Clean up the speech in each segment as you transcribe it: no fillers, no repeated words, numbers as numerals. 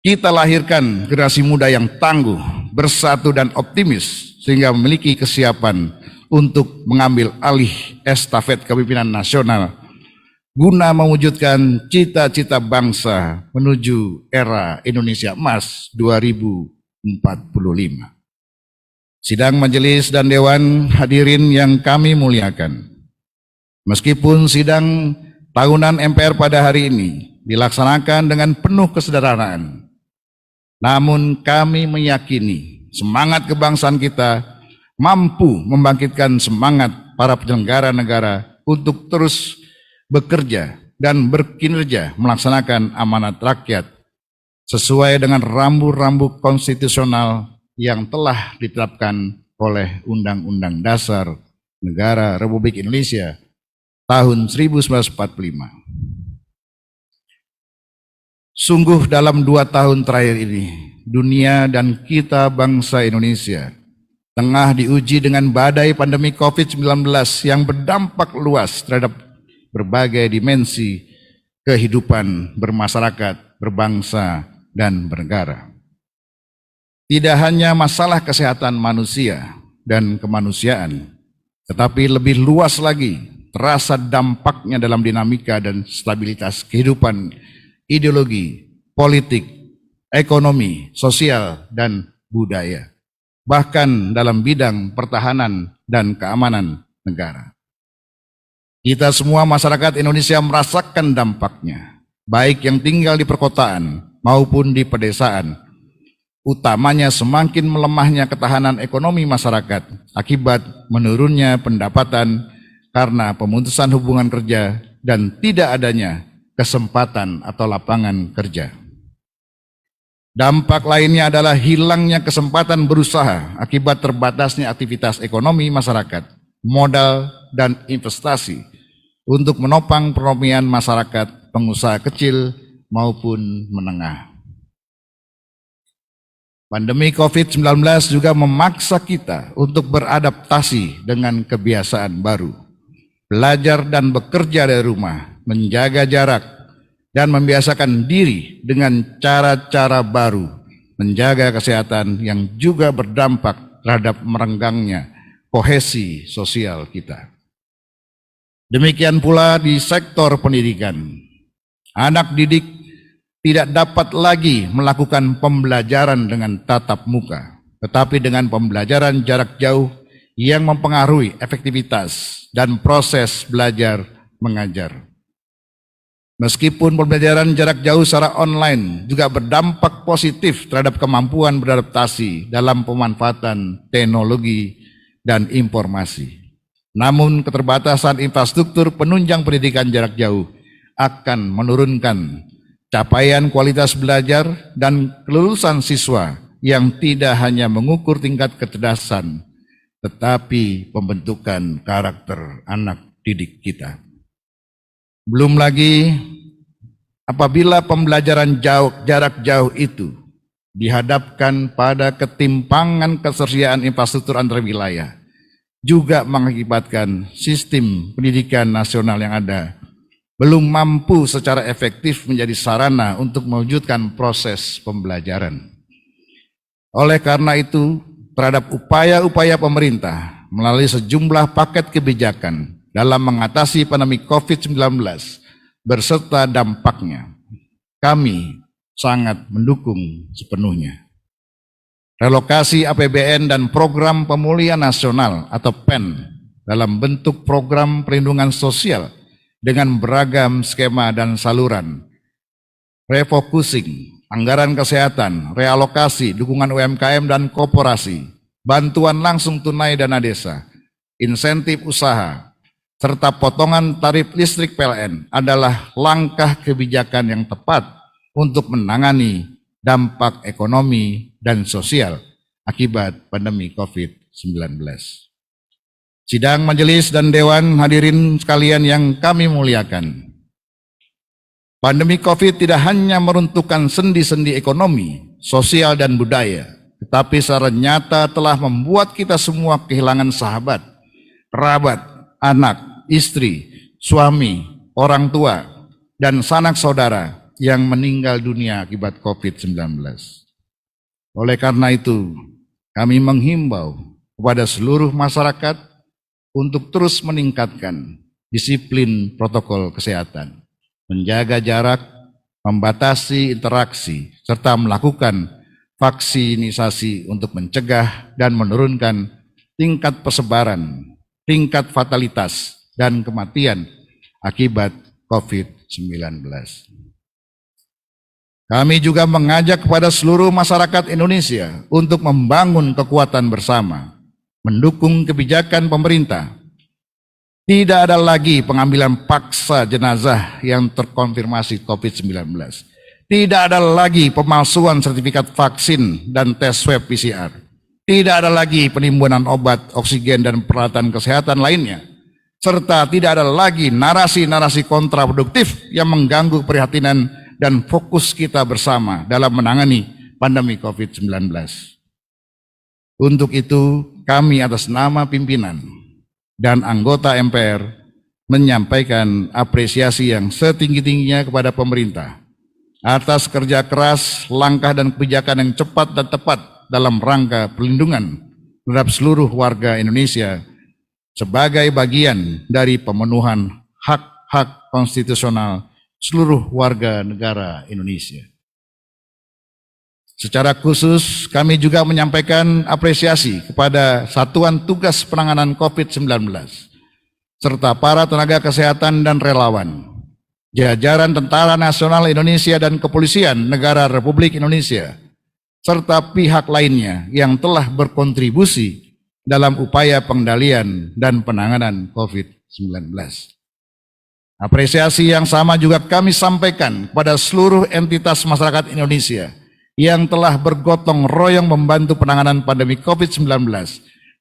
Kita lahirkan generasi muda yang tangguh, bersatu dan optimis sehingga memiliki kesiapan untuk mengambil alih estafet kepemimpinan nasional guna mewujudkan cita-cita bangsa menuju era Indonesia Emas 2045. Sidang majelis dan dewan hadirin yang kami muliakan. Meskipun sidang tahunan MPR pada hari ini dilaksanakan dengan penuh kesederhanaan, namun kami meyakini semangat kebangsaan kita mampu membangkitkan semangat para penyelenggara negara untuk terus bekerja dan berkinerja melaksanakan amanat rakyat sesuai dengan rambu-rambu konstitusional yang telah ditetapkan oleh Undang-Undang Dasar Negara Republik Indonesia tahun 1945. Sungguh dalam 2 tahun terakhir ini, dunia dan kita bangsa Indonesia tengah diuji dengan badai pandemi COVID-19 yang berdampak luas terhadap berbagai dimensi kehidupan bermasyarakat, berbangsa, dan bernegara. Tidak hanya masalah kesehatan manusia dan kemanusiaan, tetapi lebih luas lagi terasa dampaknya dalam dinamika dan stabilitas kehidupan ideologi, politik, ekonomi, sosial, dan budaya, bahkan dalam bidang pertahanan dan keamanan negara. Kita semua masyarakat Indonesia merasakan dampaknya, baik yang tinggal di perkotaan maupun di pedesaan, utamanya semakin melemahnya ketahanan ekonomi masyarakat akibat menurunnya pendapatan karena pemutusan hubungan kerja dan tidak adanya kesempatan atau lapangan kerja. Dampak lainnya adalah hilangnya kesempatan berusaha akibat terbatasnya aktivitas ekonomi masyarakat, modal, dan investasi untuk menopang perekonomian masyarakat, pengusaha kecil maupun menengah. Pandemi COVID-19 juga memaksa kita untuk beradaptasi dengan kebiasaan baru, belajar dan bekerja dari rumah, menjaga jarak, dan membiasakan diri dengan cara-cara baru, menjaga kesehatan yang juga berdampak terhadap merenggangnya kohesi sosial kita. Demikian pula di sektor pendidikan. Anak didik tidak dapat lagi melakukan pembelajaran dengan tatap muka, tetapi dengan pembelajaran jarak jauh yang mempengaruhi efektivitas dan proses belajar mengajar. Meskipun pembelajaran jarak jauh secara online juga berdampak positif terhadap kemampuan beradaptasi dalam pemanfaatan teknologi dan informasi. Namun keterbatasan infrastruktur penunjang pendidikan jarak jauh akan menurunkan capaian kualitas belajar dan kelulusan siswa yang tidak hanya mengukur tingkat kecerdasan, tetapi pembentukan karakter anak didik kita. Belum lagi apabila pembelajaran jarak jauh itu dihadapkan pada ketimpangan ketersediaan infrastruktur antar wilayah, juga mengakibatkan sistem pendidikan nasional yang ada belum mampu secara efektif menjadi sarana untuk mewujudkan proses pembelajaran. Oleh karena itu, terhadap upaya-upaya pemerintah melalui sejumlah paket kebijakan dalam mengatasi pandemi COVID-19 berserta dampaknya, kami sangat mendukung sepenuhnya. Relokasi APBN dan Program Pemulihan Nasional atau PEN dalam bentuk program perlindungan sosial dengan beragam skema dan saluran, refocusing, anggaran kesehatan, realokasi, dukungan UMKM dan koperasi, bantuan langsung tunai dana desa, insentif usaha, serta potongan tarif listrik PLN adalah langkah kebijakan yang tepat untuk menangani dampak ekonomi dan sosial akibat pandemi COVID-19. Sidang majelis dan dewan hadirin sekalian yang kami muliakan. Pandemi COVID tidak hanya meruntuhkan sendi-sendi ekonomi, sosial, dan budaya, tetapi secara nyata telah membuat kita semua kehilangan sahabat, kerabat, anak, istri, suami, orang tua, dan sanak saudara yang meninggal dunia akibat COVID-19. Oleh karena itu, kami menghimbau kepada seluruh masyarakat untuk terus meningkatkan disiplin protokol kesehatan, menjaga jarak, membatasi interaksi, serta melakukan vaksinisasi untuk mencegah dan menurunkan tingkat persebaran, tingkat fatalitas, dan kematian akibat COVID-19. Kami juga mengajak kepada seluruh masyarakat Indonesia untuk membangun kekuatan bersama, mendukung kebijakan pemerintah. Tidak ada lagi pengambilan paksa jenazah yang terkonfirmasi COVID-19. Tidak ada lagi pemalsuan sertifikat vaksin dan tes swab PCR. Tidak ada lagi penimbunan obat, oksigen, dan peralatan kesehatan lainnya. Serta tidak ada lagi narasi-narasi kontraproduktif yang mengganggu keprihatinan dan fokus kita bersama dalam menangani pandemi COVID-19. Untuk itu, kami atas nama pimpinan dan anggota MPR menyampaikan apresiasi yang setinggi-tingginya kepada pemerintah atas kerja keras, langkah dan kebijakan yang cepat dan tepat dalam rangka perlindungan terhadap seluruh warga Indonesia sebagai bagian dari pemenuhan hak-hak konstitusional seluruh warga negara Indonesia. Secara khusus, kami juga menyampaikan apresiasi kepada Satuan Tugas Penanganan COVID-19, serta para tenaga kesehatan dan relawan, jajaran Tentara Nasional Indonesia dan Kepolisian Negara Republik Indonesia, serta pihak lainnya yang telah berkontribusi dalam upaya pengendalian dan penanganan COVID-19. Apresiasi yang sama juga kami sampaikan kepada seluruh entitas masyarakat Indonesia yang telah bergotong royong membantu penanganan pandemi COVID-19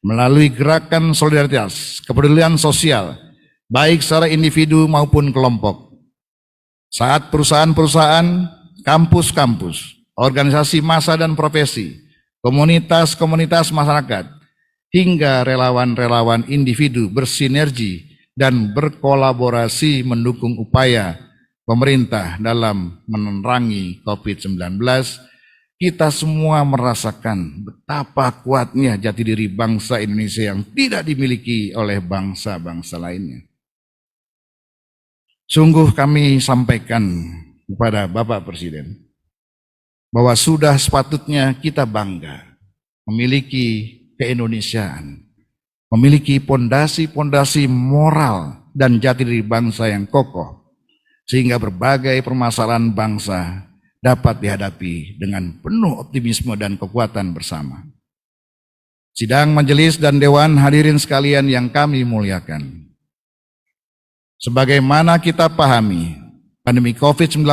melalui gerakan solidaritas, kepedulian sosial, baik secara individu maupun kelompok. Saat perusahaan-perusahaan, kampus-kampus, organisasi massa dan profesi, komunitas-komunitas masyarakat, hingga relawan-relawan individu bersinergi dan berkolaborasi mendukung upaya pemerintah dalam menerangi COVID-19, kita semua merasakan betapa kuatnya jati diri bangsa Indonesia yang tidak dimiliki oleh bangsa-bangsa lainnya. Sungguh kami sampaikan kepada Bapak Presiden bahwa sudah sepatutnya kita bangga memiliki keindonesiaan, memiliki pondasi-pondasi moral dan jati diri bangsa yang kokoh, sehingga berbagai permasalahan bangsa dapat dihadapi dengan penuh optimisme dan kekuatan bersama. Sidang majelis dan dewan hadirin sekalian yang kami muliakan, sebagaimana kita pahami, pandemi COVID-19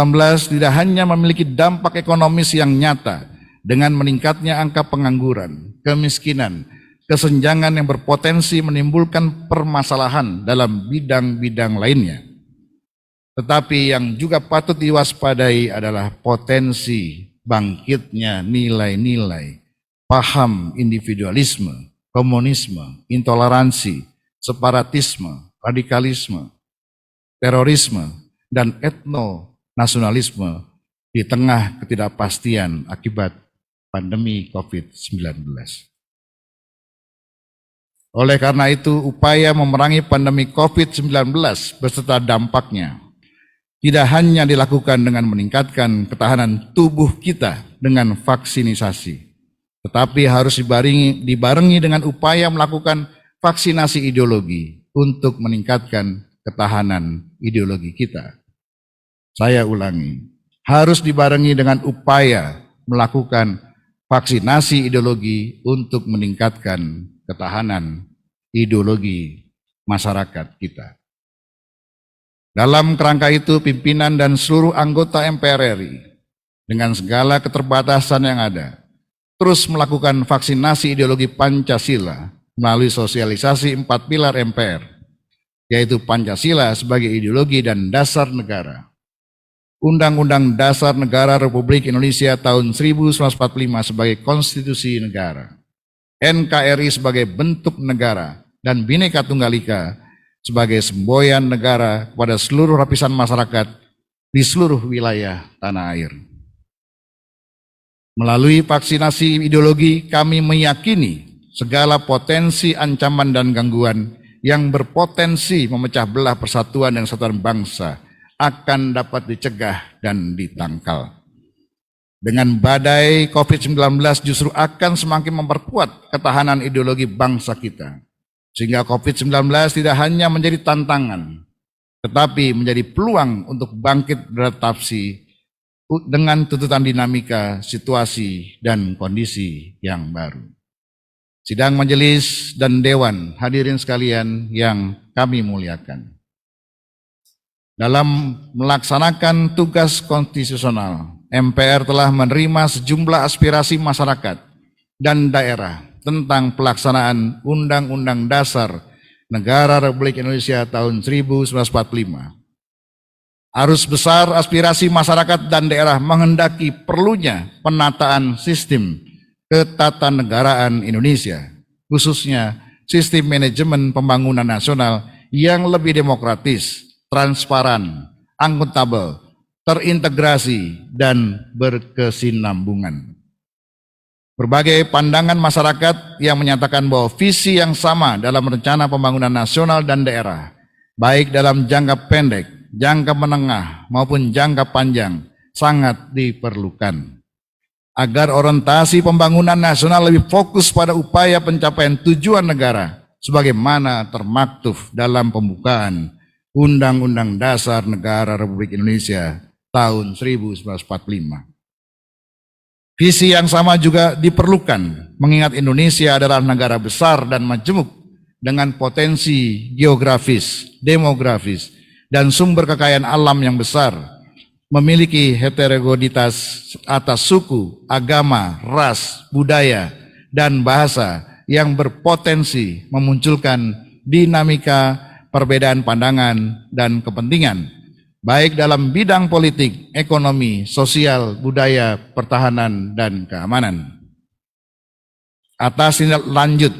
tidak hanya memiliki dampak ekonomis yang nyata dengan meningkatnya angka pengangguran, kemiskinan, kesenjangan yang berpotensi menimbulkan permasalahan dalam bidang-bidang lainnya. Tetapi yang juga patut diwaspadai adalah potensi bangkitnya nilai-nilai, paham individualisme, komunisme, intoleransi, separatisme, radikalisme, terorisme, dan etno-nasionalisme di tengah ketidakpastian akibat pandemi COVID-19. Oleh karena itu, upaya memerangi pandemi COVID-19 beserta dampaknya tidak hanya dilakukan dengan meningkatkan ketahanan tubuh kita dengan vaksinisasi, tetapi harus dibarengi dengan upaya melakukan vaksinasi ideologi untuk meningkatkan ketahanan ideologi kita. Saya ulangi, harus dibarengi dengan upaya melakukan vaksinasi ideologi untuk meningkatkan ketahanan ideologi masyarakat kita. Dalam kerangka itu, pimpinan dan seluruh anggota MPR RI dengan segala keterbatasan yang ada terus melakukan vaksinasi ideologi Pancasila melalui sosialisasi 4 pilar MPR, yaitu Pancasila sebagai ideologi dan dasar negara, Undang-Undang Dasar Negara Republik Indonesia tahun 1945 sebagai konstitusi negara, NKRI sebagai bentuk negara, dan Bhinneka Tunggal Ika sebagai semboyan negara kepada seluruh lapisan masyarakat di seluruh wilayah tanah air. Melalui vaksinasi ideologi, kami meyakini segala potensi ancaman dan gangguan yang berpotensi memecah belah persatuan dan kesatuan bangsa akan dapat dicegah dan ditangkal. Dengan badai COVID-19 justru akan semakin memperkuat ketahanan ideologi bangsa kita. Sehingga COVID-19 tidak hanya menjadi tantangan, tetapi menjadi peluang untuk bangkit beradaptasi dengan tuntutan dinamika, situasi, dan kondisi yang baru. Sidang majelis dan dewan, hadirin sekalian yang kami muliakan. Dalam melaksanakan tugas konstitusional, MPR telah menerima sejumlah aspirasi masyarakat dan daerah tentang pelaksanaan Undang-Undang Dasar Negara Republik Indonesia tahun 1945. Arus besar aspirasi masyarakat dan daerah menghendaki perlunya penataan sistem ketatanegaraan Indonesia, khususnya sistem manajemen pembangunan nasional yang lebih demokratis, transparan, akuntabel, terintegrasi, dan berkesinambungan. Berbagai pandangan masyarakat yang menyatakan bahwa visi yang sama dalam rencana pembangunan nasional dan daerah, baik dalam jangka pendek, jangka menengah maupun jangka panjang, sangat diperlukan agar orientasi pembangunan nasional lebih fokus pada upaya pencapaian tujuan negara sebagaimana termaktub dalam pembukaan Undang-Undang Dasar Negara Republik Indonesia tahun 1945. Visi yang sama juga diperlukan mengingat Indonesia adalah negara besar dan majemuk dengan potensi geografis, demografis, dan sumber kekayaan alam yang besar, memiliki heterogenitas atas suku, agama, ras, budaya, dan bahasa yang berpotensi memunculkan dinamika perbedaan pandangan dan kepentingan, baik dalam bidang politik, ekonomi, sosial, budaya, pertahanan, dan keamanan. Atas tindak lanjut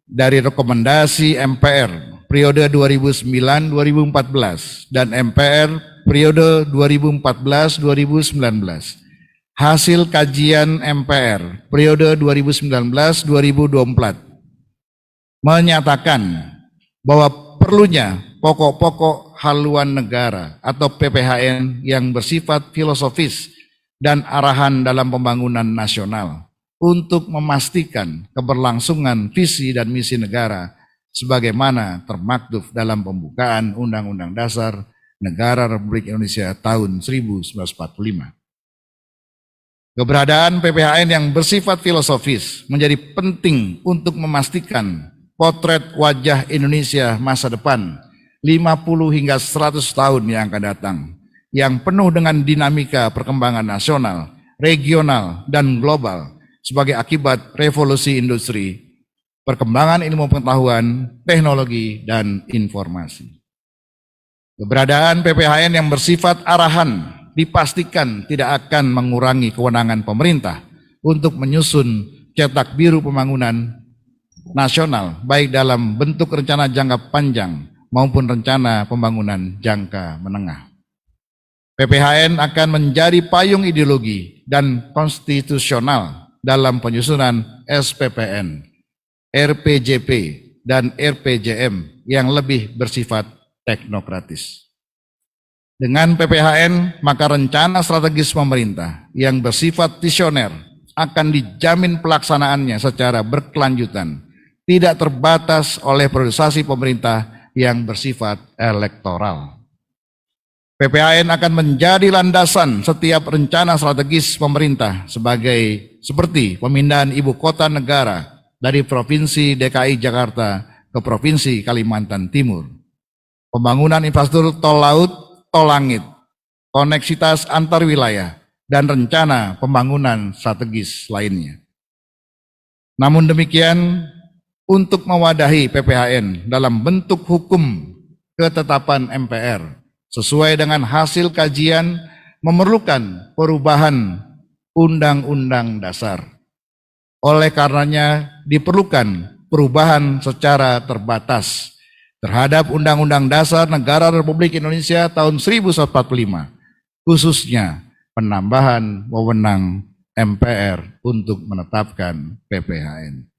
dari rekomendasi MPR periode 2009-2014 dan MPR periode 2014-2019, hasil kajian MPR periode 2019-2024 menyatakan bahwa perlunya pokok-pokok haluan negara atau PPHN yang bersifat filosofis dan arahan dalam pembangunan nasional untuk memastikan keberlangsungan visi dan misi negara sebagaimana termaktub dalam pembukaan Undang-Undang Dasar Negara Republik Indonesia tahun 1945. Keberadaan PPHN yang bersifat filosofis menjadi penting untuk memastikan potret wajah Indonesia masa depan 50 hingga 100 tahun yang akan datang, yang penuh dengan dinamika perkembangan nasional, regional, dan global sebagai akibat revolusi industri, perkembangan ilmu pengetahuan, teknologi, dan informasi. Keberadaan PPHN yang bersifat arahan dipastikan tidak akan mengurangi kewenangan pemerintah untuk menyusun cetak biru pembangunan nasional, baik dalam bentuk rencana jangka panjang maupun rencana pembangunan jangka menengah. PPHN akan menjadi payung ideologi dan konstitusional dalam penyusunan SPPN, RPJP, dan RPJM yang lebih bersifat teknokratis. Dengan PPHN, maka rencana strategis pemerintah yang bersifat visioner akan dijamin pelaksanaannya secara berkelanjutan, tidak terbatas oleh priorisasi pemerintah yang bersifat elektoral. PPHN akan menjadi landasan setiap rencana strategis pemerintah seperti pemindahan ibu kota negara dari Provinsi DKI Jakarta ke Provinsi Kalimantan Timur, pembangunan infrastruktur tol laut, tol langit, koneksitas antar wilayah, dan rencana pembangunan strategis lainnya. Namun demikian, untuk mewadahi PPHN dalam bentuk hukum ketetapan MPR sesuai dengan hasil kajian memerlukan perubahan Undang-Undang Dasar. Oleh karenanya diperlukan perubahan secara terbatas terhadap Undang-Undang Dasar Negara Republik Indonesia tahun 1945 khususnya penambahan wewenang MPR untuk menetapkan PPHN.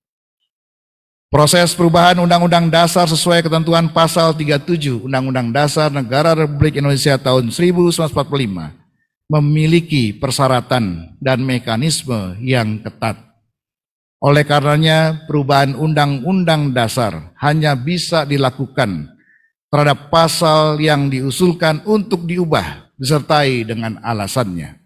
Proses perubahan Undang-Undang Dasar sesuai ketentuan pasal 37 Undang-Undang Dasar Negara Republik Indonesia tahun 1945 memiliki persyaratan dan mekanisme yang ketat. Oleh karenanya, perubahan Undang-Undang Dasar hanya bisa dilakukan terhadap pasal yang diusulkan untuk diubah disertai dengan alasannya.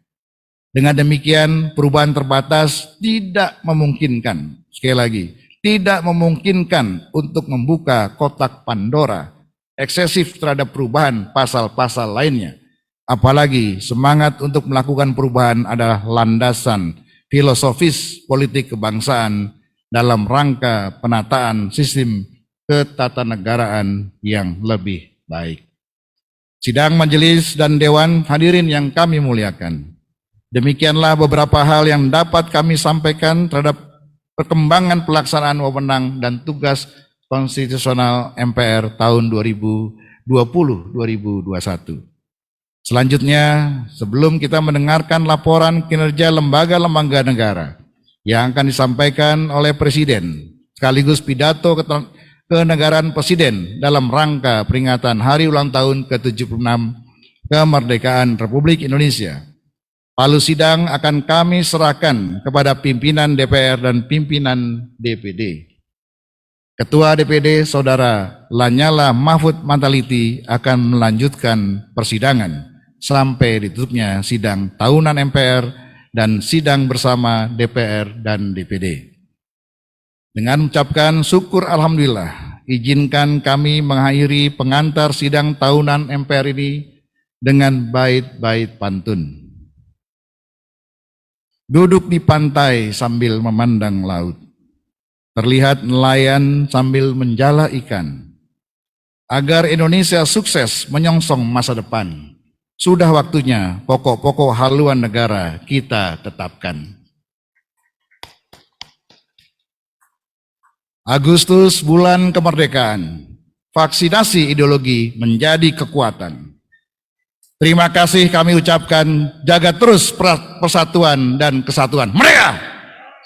Dengan demikian, perubahan terbatas tidak memungkinkan, sekali lagi, tidak memungkinkan untuk membuka kotak Pandora eksesif terhadap perubahan pasal-pasal lainnya. Apalagi semangat untuk melakukan perubahan adalah landasan filosofis politik kebangsaan dalam rangka penataan sistem ketatanegaraan yang lebih baik. Sidang majelis dan dewan hadirin yang kami muliakan, demikianlah beberapa hal yang dapat kami sampaikan terhadap perkembangan pelaksanaan wewenang dan tugas konstitusional MPR tahun 2020-2021. Selanjutnya, sebelum kita mendengarkan laporan kinerja lembaga-lembaga negara yang akan disampaikan oleh Presiden, sekaligus pidato kenegaraan Presiden dalam rangka peringatan Hari Ulang Tahun ke-76 Kemerdekaan Republik Indonesia, palu sidang akan kami serahkan kepada pimpinan DPR dan pimpinan DPD. Ketua DPD Saudara Lanyala Mahfud Mataliti akan melanjutkan persidangan sampai ditutupnya sidang tahunan MPR dan sidang bersama DPR dan DPD. Dengan mengucapkan syukur alhamdulillah, izinkan kami mengakhiri pengantar sidang tahunan MPR ini dengan bait-bait pantun. Duduk di pantai sambil memandang laut, terlihat nelayan sambil menjala ikan. Agar Indonesia sukses menyongsong masa depan, sudah waktunya pokok-pokok haluan negara kita tetapkan. Agustus bulan kemerdekaan, vaksinasi ideologi menjadi kekuatan. Terima kasih kami ucapkan, jaga terus persatuan dan kesatuan. Merdeka!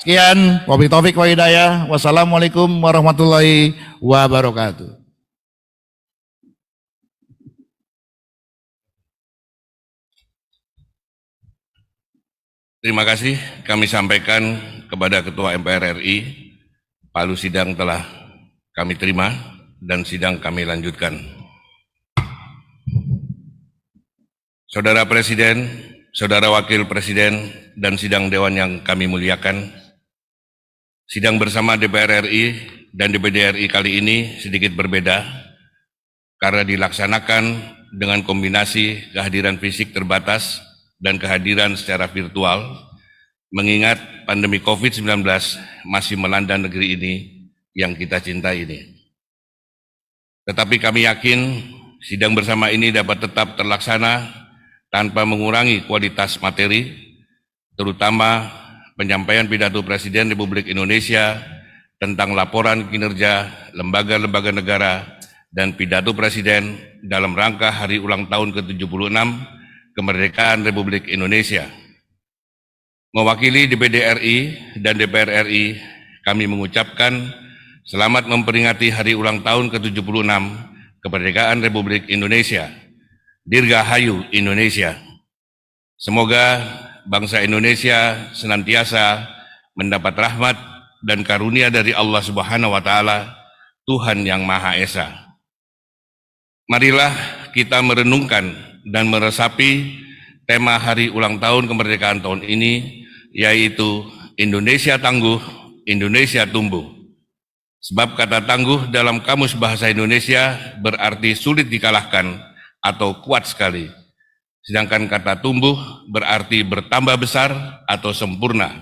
Sekian, wabillahi taufiq wa hidayah. Wassalamualaikum warahmatullahi wabarakatuh. Terima kasih kami sampaikan kepada Ketua MPR RI, palu sidang telah kami terima dan sidang kami lanjutkan. Saudara Presiden, Saudara Wakil Presiden, dan sidang Dewan yang kami muliakan, sidang bersama DPR RI dan DPD RI kali ini sedikit berbeda karena dilaksanakan dengan kombinasi kehadiran fisik terbatas dan kehadiran secara virtual, mengingat pandemi COVID-19 masih melanda negeri ini yang kita cintai ini. Tetapi kami yakin sidang bersama ini dapat tetap terlaksana tanpa mengurangi kualitas materi, terutama penyampaian pidato Presiden Republik Indonesia tentang laporan kinerja lembaga-lembaga negara dan pidato Presiden dalam rangka Hari Ulang Tahun ke-76 Kemerdekaan Republik Indonesia. Mewakili DPD RI dan DPR RI, kami mengucapkan selamat memperingati Hari Ulang Tahun ke-76 Kemerdekaan Republik Indonesia. Dirgahayu Indonesia. Semoga bangsa Indonesia senantiasa mendapat rahmat dan karunia dari Allah Subhanahu wa Ta'ala, Tuhan yang Maha Esa. Marilah kita merenungkan dan meresapi tema Hari Ulang Tahun Kemerdekaan tahun ini, yaitu Indonesia Tangguh, Indonesia Tumbuh. Sebab kata tangguh dalam Kamus Bahasa Indonesia berarti sulit dikalahkan atau kuat sekali. Sedangkan kata tumbuh berarti bertambah besar atau sempurna.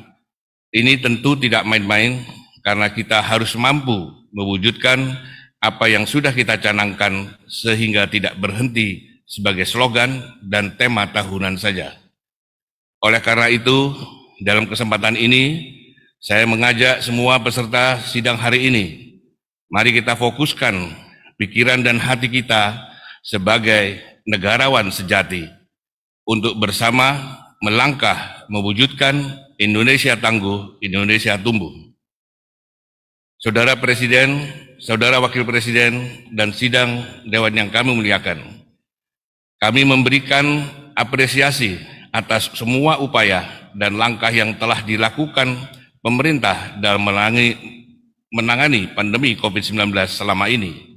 Ini tentu tidak main-main karena kita harus mampu mewujudkan apa yang sudah kita canangkan sehingga tidak berhenti sebagai slogan dan tema tahunan saja. Oleh karena itu, dalam kesempatan ini, saya mengajak semua peserta sidang hari ini, mari kita fokuskan pikiran dan hati kita sebagai negarawan sejati. untuk bersama melangkah mewujudkan Indonesia tangguh, Indonesia tumbuh. Saudara Presiden, Saudara Wakil Presiden, dan sidang Dewan yang kami muliakan, kami memberikan apresiasi atas semua upaya dan langkah yang telah dilakukan pemerintah dalam menangani pandemi COVID-19 selama ini.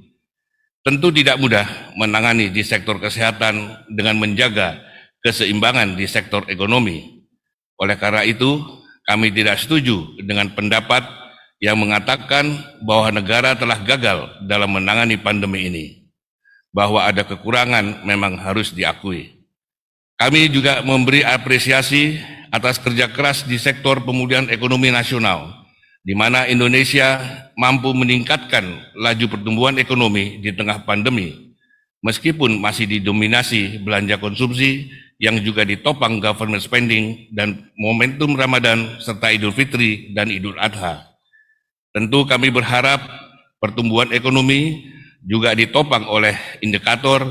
Tentu tidak mudah menangani di sektor kesehatan dengan menjaga keseimbangan di sektor ekonomi. Oleh karena itu, kami tidak setuju dengan pendapat yang mengatakan bahwa negara telah gagal dalam menangani pandemi ini. Bahwa ada kekurangan memang harus diakui. Kami juga memberi apresiasi atas kerja keras di sektor pemulihan ekonomi nasional, di mana Indonesia mampu meningkatkan laju pertumbuhan ekonomi di tengah pandemi, meskipun masih didominasi belanja konsumsi yang juga ditopang government spending dan momentum Ramadan serta Idul Fitri dan Idul Adha. Tentu kami berharap pertumbuhan ekonomi juga ditopang oleh indikator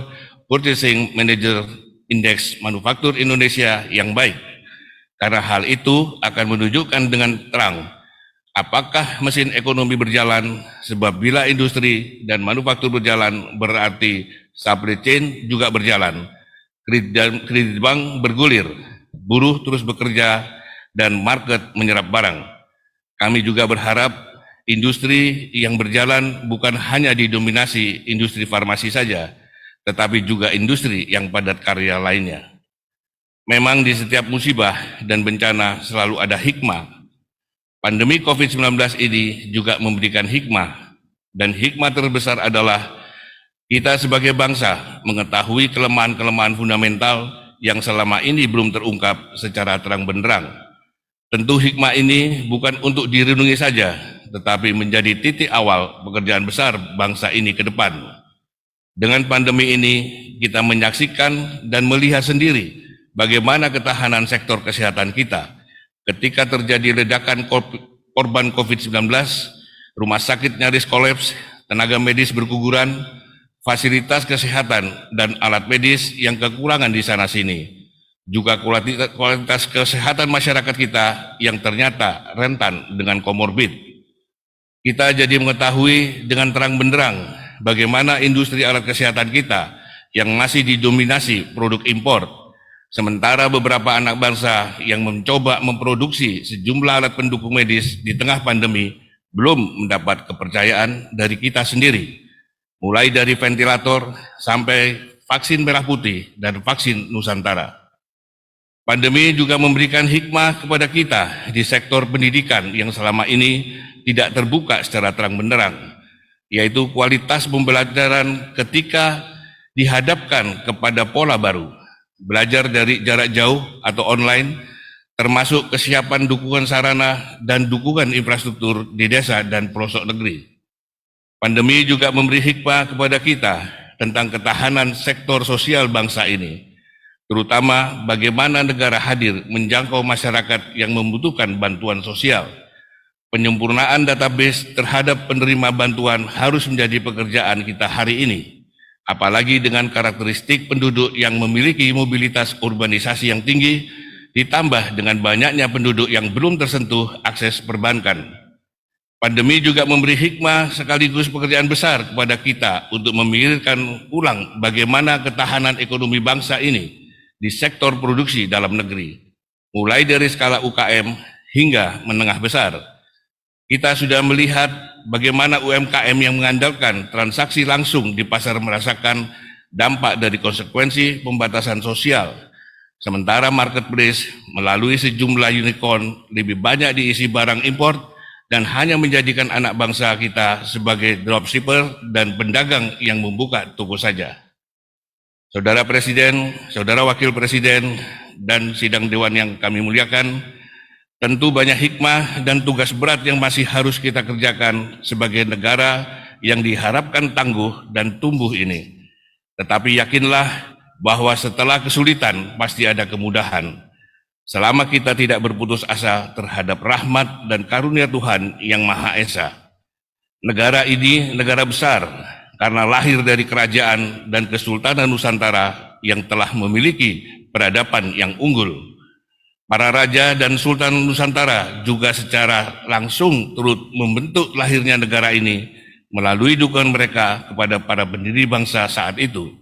Purchasing Manager Index Manufaktur Indonesia yang baik, karena hal itu akan menunjukkan dengan terang apakah mesin ekonomi berjalan, sebab bila industri dan manufaktur berjalan berarti supply chain juga berjalan, kredit bank bergulir, buruh terus bekerja, dan market menyerap barang. Kami juga berharap industri yang berjalan bukan hanya didominasi industri farmasi saja, tetapi juga industri yang padat karya lainnya. Memang di setiap musibah dan bencana selalu ada hikmah. Pandemi COVID-19 ini juga memberikan hikmah, dan hikmah terbesar adalah kita sebagai bangsa mengetahui kelemahan-kelemahan fundamental yang selama ini belum terungkap secara terang benderang. Tentu hikmah ini bukan untuk direnungi saja, tetapi menjadi titik awal pekerjaan besar bangsa ini ke depan. Dengan pandemi ini, kita menyaksikan dan melihat sendiri bagaimana ketahanan sektor kesehatan kita. Ketika terjadi ledakan korban COVID-19, rumah sakit nyaris kolaps, tenaga medis berguguran, fasilitas kesehatan dan alat medis yang kekurangan di sana-sini. Juga kualitas kesehatan masyarakat kita yang ternyata rentan dengan komorbid. Kita jadi mengetahui dengan terang benderang bagaimana industri alat kesehatan kita yang masih didominasi produk impor, sementara beberapa anak bangsa yang mencoba memproduksi sejumlah alat pendukung medis di tengah pandemi belum mendapat kepercayaan dari kita sendiri, mulai dari ventilator sampai vaksin merah putih dan vaksin Nusantara. Pandemi juga memberikan hikmah kepada kita di sektor pendidikan yang selama ini tidak terbuka secara terang benderang, yaitu kualitas pembelajaran ketika dihadapkan kepada pola baru, belajar dari jarak jauh atau online, termasuk kesiapan dukungan sarana dan dukungan infrastruktur di desa dan pelosok negeri. Pandemi juga memberi hikmah kepada kita tentang ketahanan sektor sosial bangsa ini, terutama bagaimana negara hadir menjangkau masyarakat yang membutuhkan bantuan sosial. Penyempurnaan database terhadap penerima bantuan harus menjadi pekerjaan kita hari ini, apalagi dengan karakteristik penduduk yang memiliki mobilitas urbanisasi yang tinggi, ditambah dengan banyaknya penduduk yang belum tersentuh akses perbankan. Pandemi juga memberi hikmah sekaligus pekerjaan besar kepada kita untuk memikirkan ulang bagaimana ketahanan ekonomi bangsa ini di sektor produksi dalam negeri, mulai dari skala UKM hingga menengah besar. Kita sudah melihat bagaimana UMKM yang mengandalkan transaksi langsung di pasar merasakan dampak dari konsekuensi pembatasan sosial. Sementara marketplace melalui sejumlah unicorn lebih banyak diisi barang impor dan hanya menjadikan anak bangsa kita sebagai dropshipper dan pedagang yang membuka toko saja. Saudara Presiden, Saudara Wakil Presiden, dan sidang Dewan yang kami muliakan, tentu banyak hikmah dan tugas berat yang masih harus kita kerjakan sebagai negara yang diharapkan tangguh dan tumbuh ini. Tetapi yakinlah bahwa setelah kesulitan pasti ada kemudahan. Selama kita tidak berputus asa terhadap rahmat dan karunia Tuhan yang Maha Esa. Negara ini negara besar karena lahir dari kerajaan dan kesultanan Nusantara yang telah memiliki peradaban yang unggul. Para raja dan sultan Nusantara juga secara langsung turut membentuk lahirnya negara ini melalui dukungan mereka kepada para pendiri bangsa saat itu.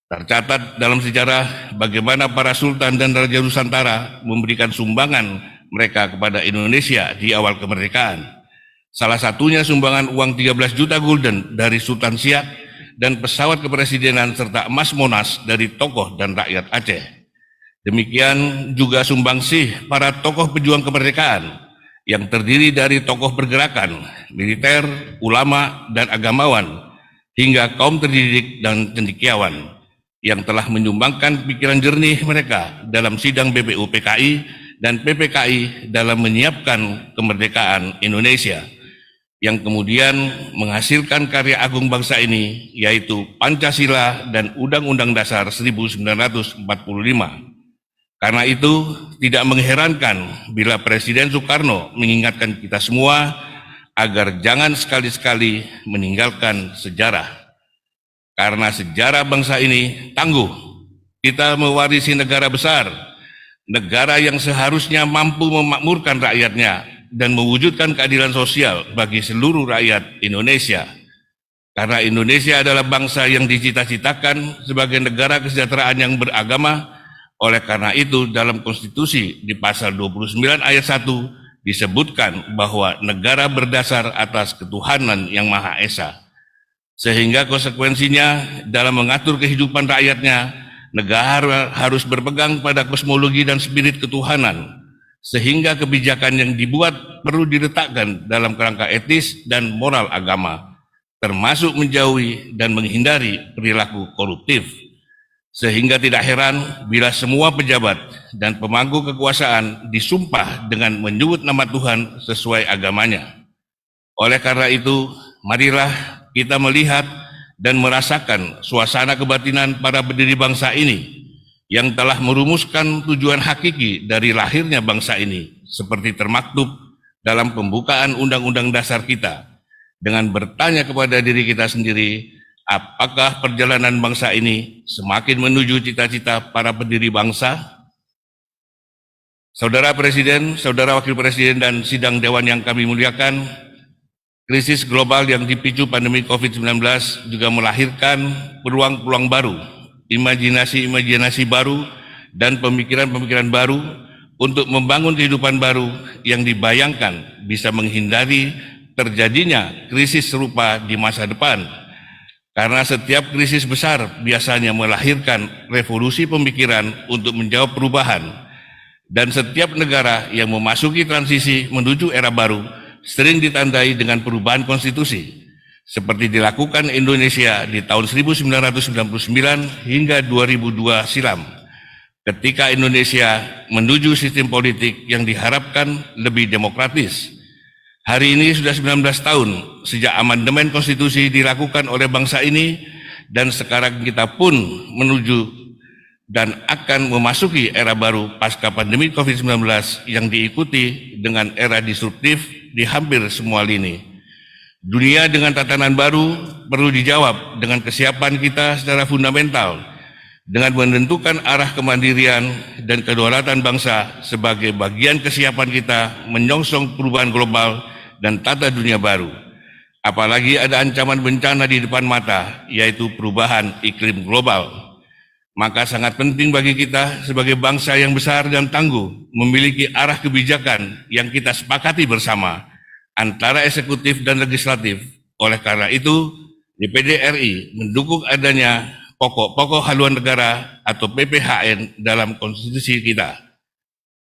Tercatat dalam sejarah bagaimana para sultan dan raja Nusantara memberikan sumbangan mereka kepada Indonesia di awal kemerdekaan. Salah satunya sumbangan uang 13 juta gulden dari Sultan Siak dan pesawat kepresidenan serta emas Monas dari tokoh dan rakyat Aceh. Demikian juga sumbangsih para tokoh pejuang kemerdekaan yang terdiri dari tokoh pergerakan, militer, ulama, dan agamawan, hingga kaum terdidik dan cendekiawan yang telah menyumbangkan pikiran jernih mereka dalam sidang BPU PKI dan PPKI dalam menyiapkan kemerdekaan Indonesia, yang kemudian menghasilkan karya agung bangsa ini, yaitu Pancasila dan Undang-Undang Dasar 1945. Karena itu, tidak mengherankan bila Presiden Soekarno mengingatkan kita semua agar jangan sekali-sekali meninggalkan sejarah. Karena sejarah bangsa ini tangguh. Kita mewarisi negara besar, negara yang seharusnya mampu memakmurkan rakyatnya dan mewujudkan keadilan sosial bagi seluruh rakyat Indonesia. Karena Indonesia adalah bangsa yang dicita-citakan sebagai negara kesejahteraan yang beragama. Oleh karena itu, dalam konstitusi di pasal 29 ayat 1 disebutkan bahwa negara berdasar atas ketuhanan yang Maha Esa. Sehingga konsekuensinya dalam mengatur kehidupan rakyatnya, negara harus berpegang pada kosmologi dan spirit ketuhanan. Sehingga kebijakan yang dibuat perlu diletakkan dalam kerangka etis dan moral agama, termasuk menjauhi dan menghindari perilaku koruptif. Sehingga tidak heran bila semua pejabat dan pemangku kekuasaan disumpah dengan menyebut nama Tuhan sesuai agamanya. Oleh karena itu, marilah kita melihat dan merasakan suasana kebatinan para pendiri bangsa ini yang telah merumuskan tujuan hakiki dari lahirnya bangsa ini, seperti termaktub dalam pembukaan Undang-Undang Dasar kita, dengan bertanya kepada diri kita sendiri, apakah perjalanan bangsa ini semakin menuju cita-cita para pendiri bangsa? Saudara Presiden, Saudara Wakil Presiden, dan sidang Dewan yang kami muliakan, krisis global yang dipicu pandemi COVID-19 juga melahirkan peluang-peluang baru, imajinasi-imajinasi baru, dan pemikiran-pemikiran baru untuk membangun kehidupan baru yang dibayangkan bisa menghindari terjadinya krisis serupa di masa depan. Karena setiap krisis besar biasanya melahirkan revolusi pemikiran untuk menjawab perubahan, dan setiap negara yang memasuki transisi menuju era baru sering ditandai dengan perubahan konstitusi, seperti dilakukan Indonesia di tahun 1999 hingga 2002 silam, ketika Indonesia menuju sistem politik yang diharapkan lebih demokratis. Hari ini sudah 19 tahun sejak amandemen konstitusi dilakukan oleh bangsa ini, dan sekarang kita pun menuju dan akan memasuki era baru pasca pandemi COVID-19 yang diikuti dengan era disruptif di hampir semua lini. Dunia dengan tatanan baru perlu dijawab dengan kesiapan kita secara fundamental, dengan menentukan arah kemandirian dan kedaulatan bangsa sebagai bagian kesiapan kita menyongsong perubahan global dan tata dunia baru. Apalagi ada ancaman bencana di depan mata, yaitu perubahan iklim global. Maka sangat penting bagi kita sebagai bangsa yang besar dan tangguh memiliki arah kebijakan yang kita sepakati bersama antara eksekutif dan legislatif. Oleh karena itu, DPD RI mendukung adanya pokok-pokok haluan negara atau PPHN dalam konstitusi kita.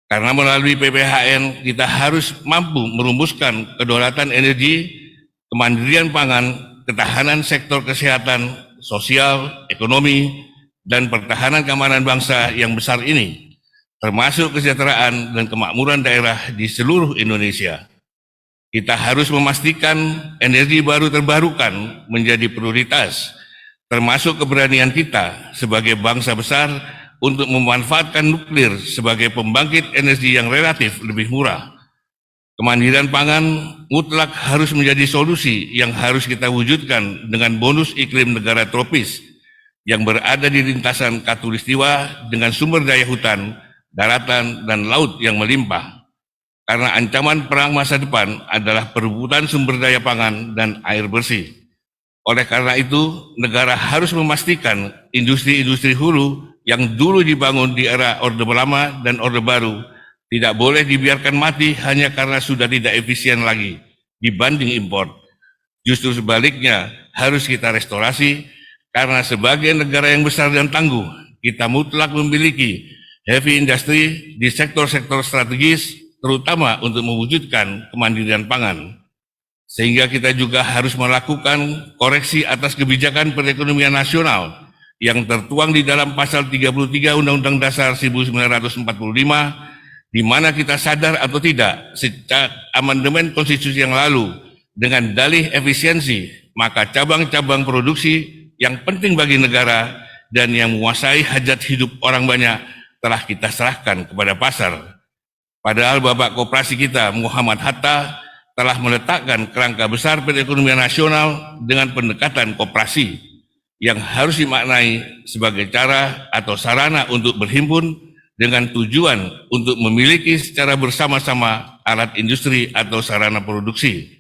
Karena melalui PPHN kita harus mampu merumuskan kedaulatan energi, kemandirian pangan, ketahanan sektor kesehatan, sosial, ekonomi, dan pertahanan keamanan bangsa yang besar ini, termasuk kesejahteraan dan kemakmuran daerah di seluruh Indonesia. Kita harus memastikan energi baru terbarukan menjadi prioritas, termasuk keberanian kita sebagai bangsa besar untuk memanfaatkan nuklir sebagai pembangkit energi yang relatif lebih murah. Kemandirian pangan mutlak harus menjadi solusi yang harus kita wujudkan dengan bonus iklim negara tropis, yang berada di lintasan khatulistiwa dengan sumber daya hutan, daratan, dan laut yang melimpah. Karena ancaman perang masa depan adalah perebutan sumber daya pangan dan air bersih. Oleh karena itu, negara harus memastikan industri-industri hulu yang dulu dibangun di era Orde Lama dan Orde Baru tidak boleh dibiarkan mati hanya karena sudah tidak efisien lagi dibanding impor. Justru sebaliknya, harus kita restorasi karena sebagai negara yang besar dan tangguh, kita mutlak memiliki heavy industry di sektor-sektor strategis, terutama untuk mewujudkan kemandirian pangan. Sehingga kita juga harus melakukan koreksi atas kebijakan perekonomian nasional yang tertuang di dalam pasal 33 Undang-Undang Dasar 1945, di mana kita sadar atau tidak sejak amandemen konstitusi yang lalu dengan dalih efisiensi, maka cabang-cabang produksi yang penting bagi negara dan yang menguasai hajat hidup orang banyak telah kita serahkan kepada pasar. Padahal Bapak Koperasi kita, Muhammad Hatta, telah meletakkan kerangka besar perekonomian nasional dengan pendekatan koperasi yang harus dimaknai sebagai cara atau sarana untuk berhimpun dengan tujuan untuk memiliki secara bersama-sama alat industri atau sarana produksi.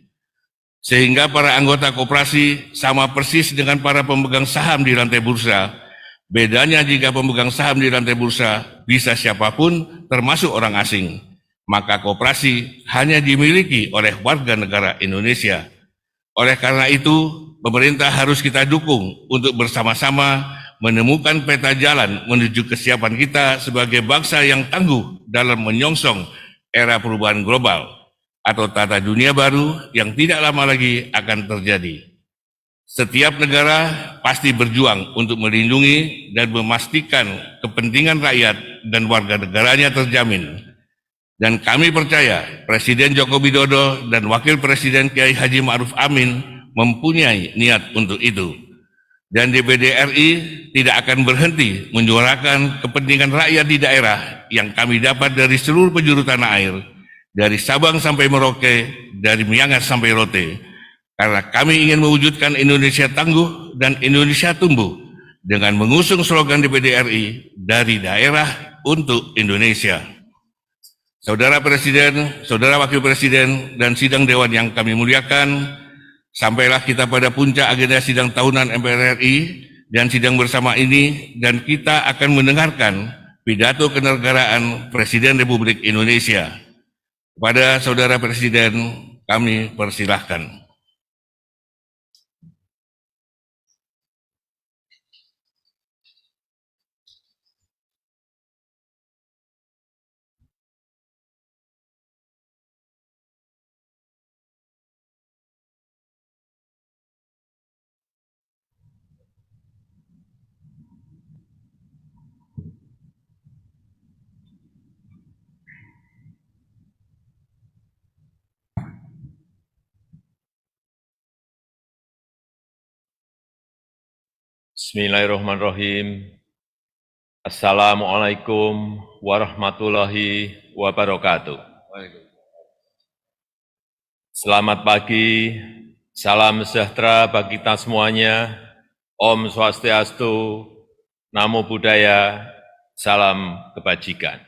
Sehingga para anggota koperasi sama persis dengan para pemegang saham di lantai bursa. Bedanya jika pemegang saham di lantai bursa bisa siapapun termasuk orang asing, maka koperasi hanya dimiliki oleh warga negara Indonesia. Oleh karena itu, pemerintah harus kita dukung untuk bersama-sama menemukan peta jalan menuju kesiapan kita sebagai bangsa yang tangguh dalam menyongsong era perubahan global atau tata dunia baru yang tidak lama lagi akan terjadi. Setiap negara pasti berjuang untuk melindungi dan memastikan kepentingan rakyat dan warga negaranya terjamin. Dan kami percaya Presiden Joko Widodo dan Wakil Presiden Kiai Haji Ma'ruf Amin mempunyai niat untuk itu. Dan DPD RI tidak akan berhenti menyuarakan kepentingan rakyat di daerah yang kami dapat dari seluruh penjuru tanah air, dari Sabang sampai Merauke, dari Miangas sampai Rote. Karena kami ingin mewujudkan Indonesia tangguh dan Indonesia tumbuh dengan mengusung slogan DPD RI dari daerah untuk Indonesia. Saudara Presiden, Saudara Wakil Presiden, dan sidang Dewan yang kami muliakan, sampailah kita pada puncak agenda sidang tahunan MPR RI dan sidang bersama ini, dan kita akan mendengarkan pidato kenegaraan Presiden Republik Indonesia. Kepada Saudara Presiden, kami persilahkan. Bismillahirrahmanirrahim. Assalamualaikum warahmatullahi wabarakatuh. Selamat pagi, salam sejahtera bagi kita semuanya. Om Swastiastu, Namo Buddhaya, salam kebajikan.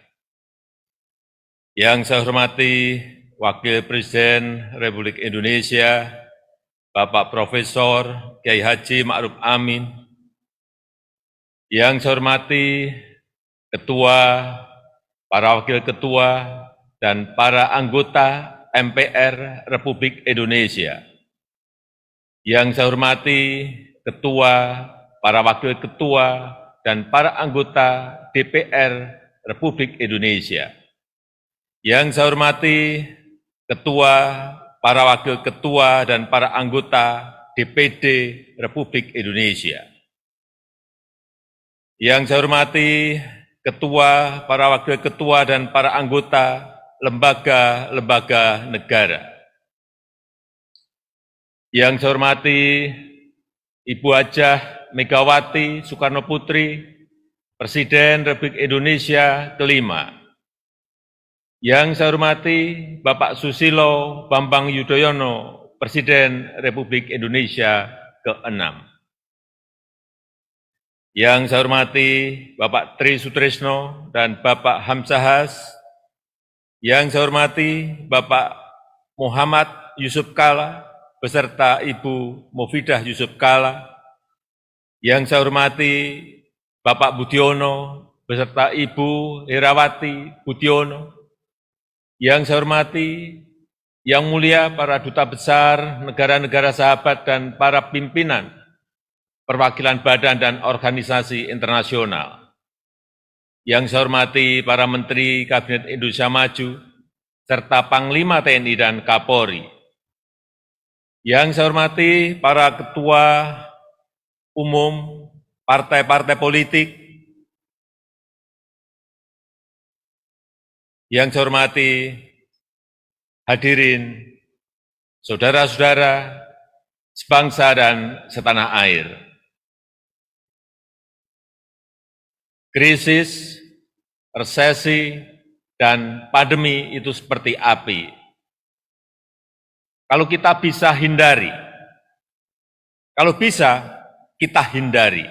Yang saya hormati Wakil Presiden Republik Indonesia, Bapak Profesor Kiai Haji Ma'ruf Amin, yang saya hormati Ketua, para Wakil Ketua, dan para anggota MPR Republik Indonesia. Yang saya hormati Ketua, para Wakil Ketua, dan para anggota DPR Republik Indonesia. Yang saya hormati Ketua, para Wakil Ketua, dan para anggota DPD Republik Indonesia. Yang saya hormati Ketua, para Wakil Ketua, dan para anggota lembaga-lembaga negara. Yang saya hormati Ibu Hajah Megawati Soekarno Putri, Presiden Republik Indonesia kelima. Yang saya hormati Bapak Susilo Bambang Yudhoyono, Presiden Republik Indonesia ke-6. Yang saya hormati Bapak Tri Sutrisno dan Bapak Hamzahas, yang saya hormati Bapak Muhammad Yusuf Kalla beserta Ibu Mufidah Yusuf Kalla, yang saya hormati Bapak Budiono beserta Ibu Herawati Budiono, yang saya hormati Yang Mulia para Duta Besar, negara-negara sahabat, dan para pimpinan perwakilan badan dan organisasi internasional. Yang saya hormati para Menteri Kabinet Indonesia Maju, serta Panglima TNI dan Kapolri. Yang saya hormati para Ketua Umum partai-partai politik. Yang saya hormati hadirin, saudara-saudara sebangsa dan setanah air. Krisis, resesi, dan pandemi itu seperti api. Kalau kita bisa hindari, kalau bisa kita hindari.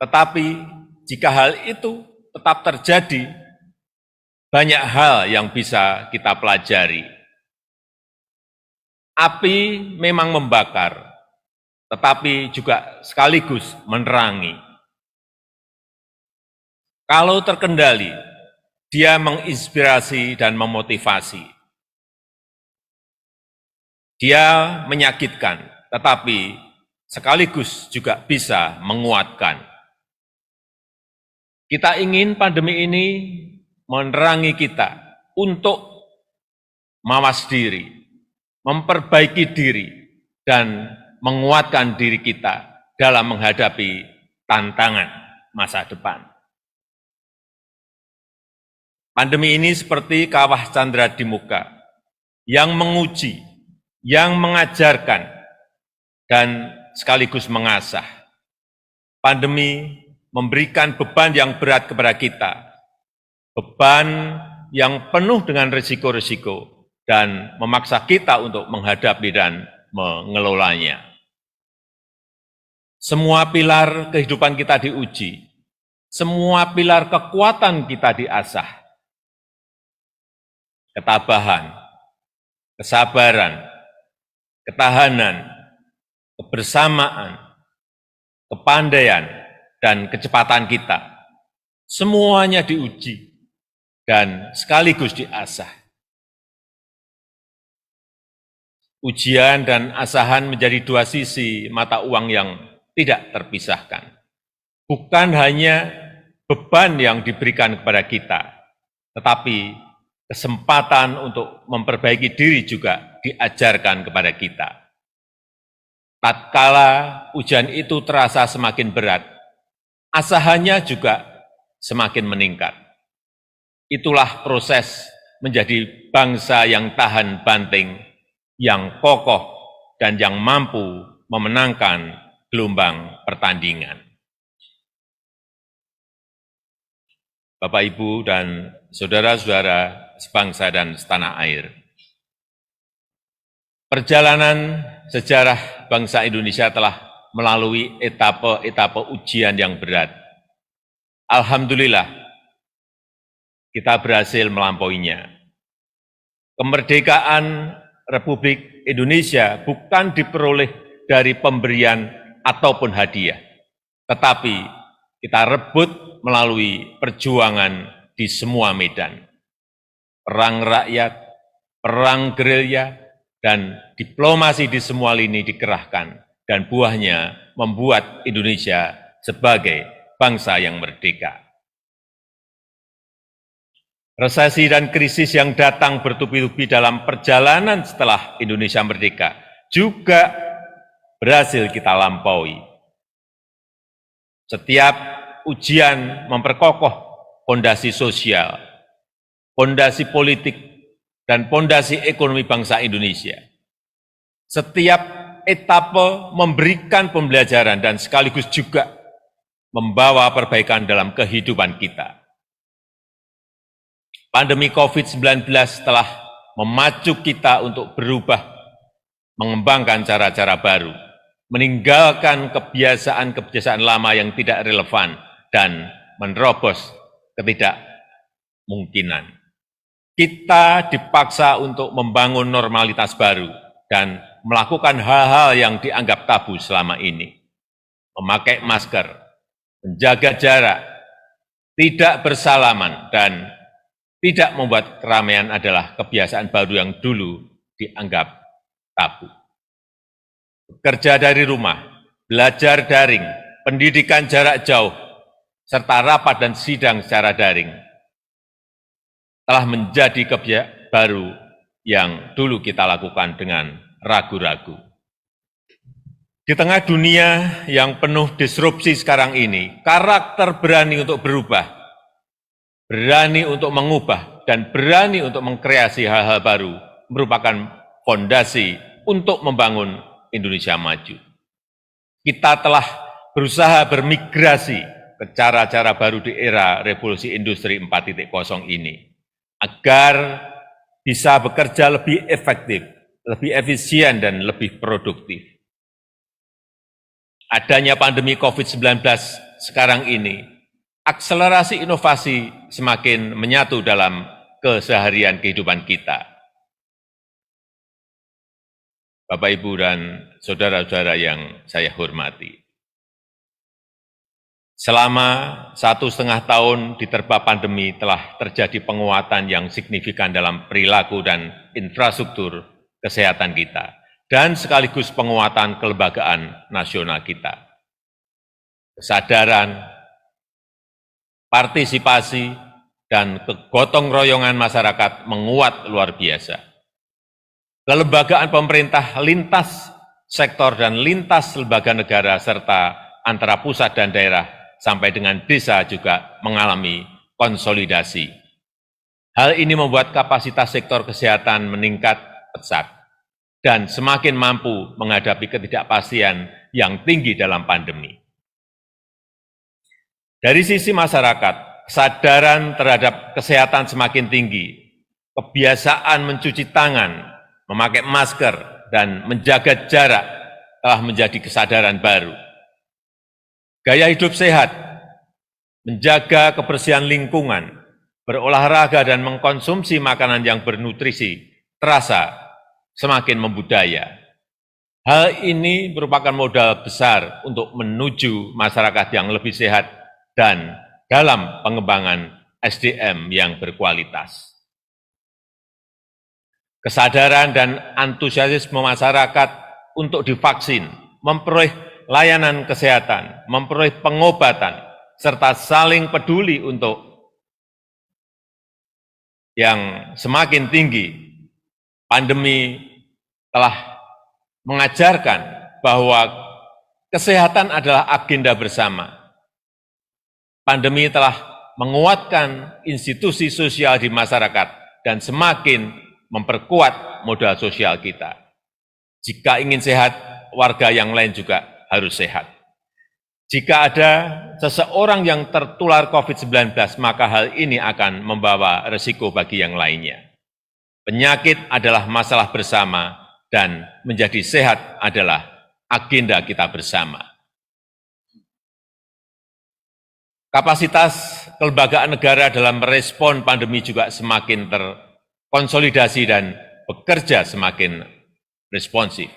Tetapi jika hal itu tetap terjadi, banyak hal yang bisa kita pelajari. Api memang membakar, tetapi juga sekaligus menerangi. Kalau terkendali, dia menginspirasi dan memotivasi. Dia menyakitkan, tetapi sekaligus juga bisa menguatkan. Kita ingin pandemi ini menerangi kita untuk mawas diri, memperbaiki diri, dan menguatkan diri kita dalam menghadapi tantangan masa depan. Pandemi ini seperti kawah candra di muka, yang menguji, yang mengajarkan, dan sekaligus mengasah. Pandemi memberikan beban yang berat kepada kita, beban yang penuh dengan risiko-risiko, dan memaksa kita untuk menghadapi dan mengelolanya. Semua pilar kehidupan kita diuji, semua pilar kekuatan kita diasah. Ketabahan, kesabaran, ketahanan, kebersamaan, kepandaian, dan kecepatan kita, semuanya diuji dan sekaligus diasah. Ujian dan asahan menjadi dua sisi mata uang yang tidak terpisahkan. Bukan hanya beban yang diberikan kepada kita, tetapi kesempatan untuk memperbaiki diri juga diajarkan kepada kita. Tatkala ujian itu terasa semakin berat, asahannya juga semakin meningkat. Itulah proses menjadi bangsa yang tahan banting, yang kokoh, dan yang mampu memenangkan gelombang pertandingan. Bapak, Ibu, dan saudara-saudara sebangsa dan setanah air. Perjalanan sejarah bangsa Indonesia telah melalui etapa-etapa ujian yang berat. Alhamdulillah, kita berhasil melampauinya. Kemerdekaan Republik Indonesia bukan diperoleh dari pemberian ataupun hadiah, tetapi kita rebut melalui perjuangan di semua medan. Perang rakyat, perang gerilya, dan diplomasi di semua lini dikerahkan, dan buahnya membuat Indonesia sebagai bangsa yang merdeka. Resesi dan krisis yang datang bertubi-tubi dalam perjalanan setelah Indonesia merdeka juga berhasil kita lampaui. Setiap ujian memperkokoh fondasi sosial, fondasi politik, dan fondasi ekonomi bangsa Indonesia. Setiap etapa memberikan pembelajaran dan sekaligus juga membawa perbaikan dalam kehidupan kita. Pandemi COVID-19 telah memacu kita untuk berubah, mengembangkan cara-cara baru, meninggalkan kebiasaan-kebiasaan lama yang tidak relevan dan menerobos ketidakmungkinan. Kita dipaksa untuk membangun normalitas baru dan melakukan hal-hal yang dianggap tabu selama ini. Memakai masker, menjaga jarak, tidak bersalaman, dan tidak membuat keramaian adalah kebiasaan baru yang dulu dianggap tabu. Bekerja dari rumah, belajar daring, pendidikan jarak jauh, serta rapat dan sidang secara daring telah menjadi kebiasaan baru yang dulu kita lakukan dengan ragu-ragu. Di tengah dunia yang penuh disrupsi sekarang ini, karakter berani untuk berubah, berani untuk mengubah, dan berani untuk mengkreasi hal-hal baru merupakan fondasi untuk membangun Indonesia maju. Kita telah berusaha bermigrasi ke cara-cara baru di era revolusi industri 4.0 ini, agar bisa bekerja lebih efektif, lebih efisien, dan lebih produktif. Adanya pandemi COVID-19 sekarang ini, akselerasi inovasi semakin menyatu dalam keseharian kehidupan kita. Bapak, Ibu, dan saudara-saudara yang saya hormati. Selama 1,5 tahun diterpa pandemi telah terjadi penguatan yang signifikan dalam perilaku dan infrastruktur kesehatan kita, dan sekaligus penguatan kelembagaan nasional kita. Kesadaran, partisipasi, dan kegotong royongan masyarakat menguat luar biasa. Kelembagaan pemerintah lintas sektor dan lintas lembaga negara serta antara pusat dan daerah sampai dengan desa juga mengalami konsolidasi. Hal ini membuat kapasitas sektor kesehatan meningkat pesat dan semakin mampu menghadapi ketidakpastian yang tinggi dalam pandemi. Dari sisi masyarakat, kesadaran terhadap kesehatan semakin tinggi, kebiasaan mencuci tangan, memakai masker, dan menjaga jarak telah menjadi kesadaran baru. Gaya hidup sehat, menjaga kebersihan lingkungan, berolahraga, dan mengkonsumsi makanan yang bernutrisi terasa semakin membudaya. Hal ini merupakan modal besar untuk menuju masyarakat yang lebih sehat dan dalam pengembangan SDM yang berkualitas. Kesadaran dan antusiasme masyarakat untuk divaksin, memperoleh layanan kesehatan, memperoleh pengobatan, serta saling peduli untuk yang semakin tinggi. Pandemi telah mengajarkan bahwa kesehatan adalah agenda bersama. Pandemi telah menguatkan institusi sosial di masyarakat dan semakin memperkuat modal sosial kita. Jika ingin sehat, warga yang lain juga harus sehat. Jika ada seseorang yang tertular COVID-19, maka hal ini akan membawa resiko bagi yang lainnya. Penyakit adalah masalah bersama dan menjadi sehat adalah agenda kita bersama. Kapasitas kelembagaan negara dalam merespon pandemi juga semakin terkonsolidasi dan bekerja semakin responsif.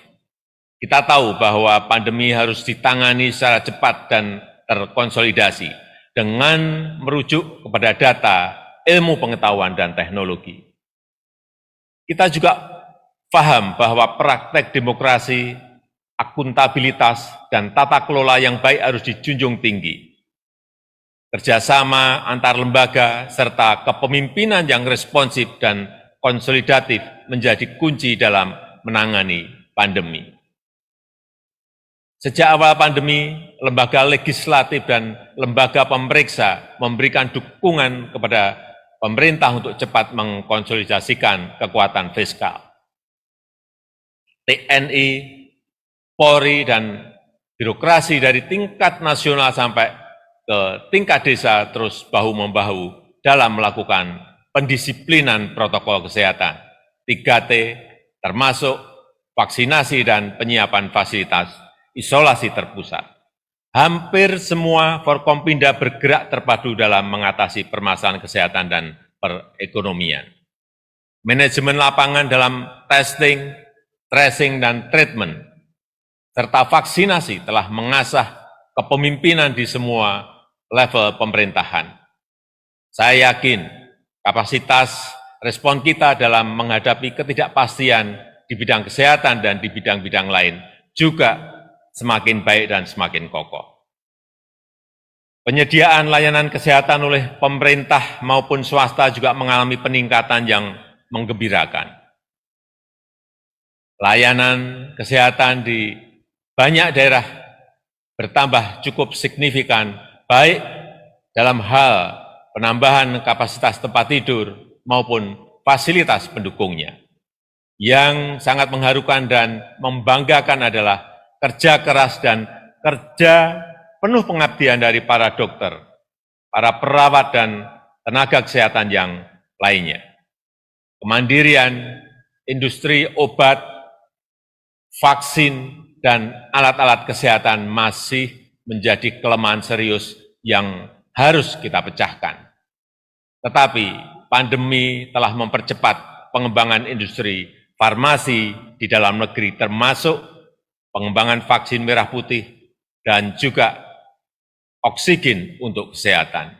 Kita tahu bahwa pandemi harus ditangani secara cepat dan terkonsolidasi dengan merujuk kepada data, ilmu pengetahuan, dan teknologi. Kita juga paham bahwa praktek demokrasi, akuntabilitas, dan tata kelola yang baik harus dijunjung tinggi. Kerjasama antar lembaga serta kepemimpinan yang responsif dan konsolidatif menjadi kunci dalam menangani pandemi. Sejak awal pandemi, lembaga legislatif dan lembaga pemeriksa memberikan dukungan kepada pemerintah untuk cepat mengkonsolidasikan kekuatan fiskal. TNI, Polri, dan birokrasi dari tingkat nasional sampai ke tingkat desa terus bahu-membahu dalam melakukan pendisiplinan protokol kesehatan, 3T, termasuk vaksinasi dan penyiapan fasilitas isolasi terpusat. Hampir semua Forkompinda bergerak terpadu dalam mengatasi permasalahan kesehatan dan perekonomian. Manajemen lapangan dalam testing, tracing, dan treatment, serta vaksinasi telah mengasah kepemimpinan di semua level pemerintahan. Saya yakin kapasitas respon kita dalam menghadapi ketidakpastian di bidang kesehatan dan di bidang-bidang lain juga semakin baik dan semakin kokoh. Penyediaan layanan kesehatan oleh pemerintah maupun swasta juga mengalami peningkatan yang menggembirakan. Layanan kesehatan di banyak daerah bertambah cukup signifikan, baik dalam hal penambahan kapasitas tempat tidur maupun fasilitas pendukungnya. Yang sangat mengharukan dan membanggakan adalah kerja keras dan kerja penuh pengabdian dari para dokter, para perawat dan tenaga kesehatan yang lainnya. Kemandirian industri obat, vaksin, dan alat-alat kesehatan masih menjadi kelemahan serius yang harus kita pecahkan. Tetapi pandemi telah mempercepat pengembangan industri farmasi di dalam negeri, termasuk pengembangan vaksin merah putih dan juga oksigen untuk kesehatan.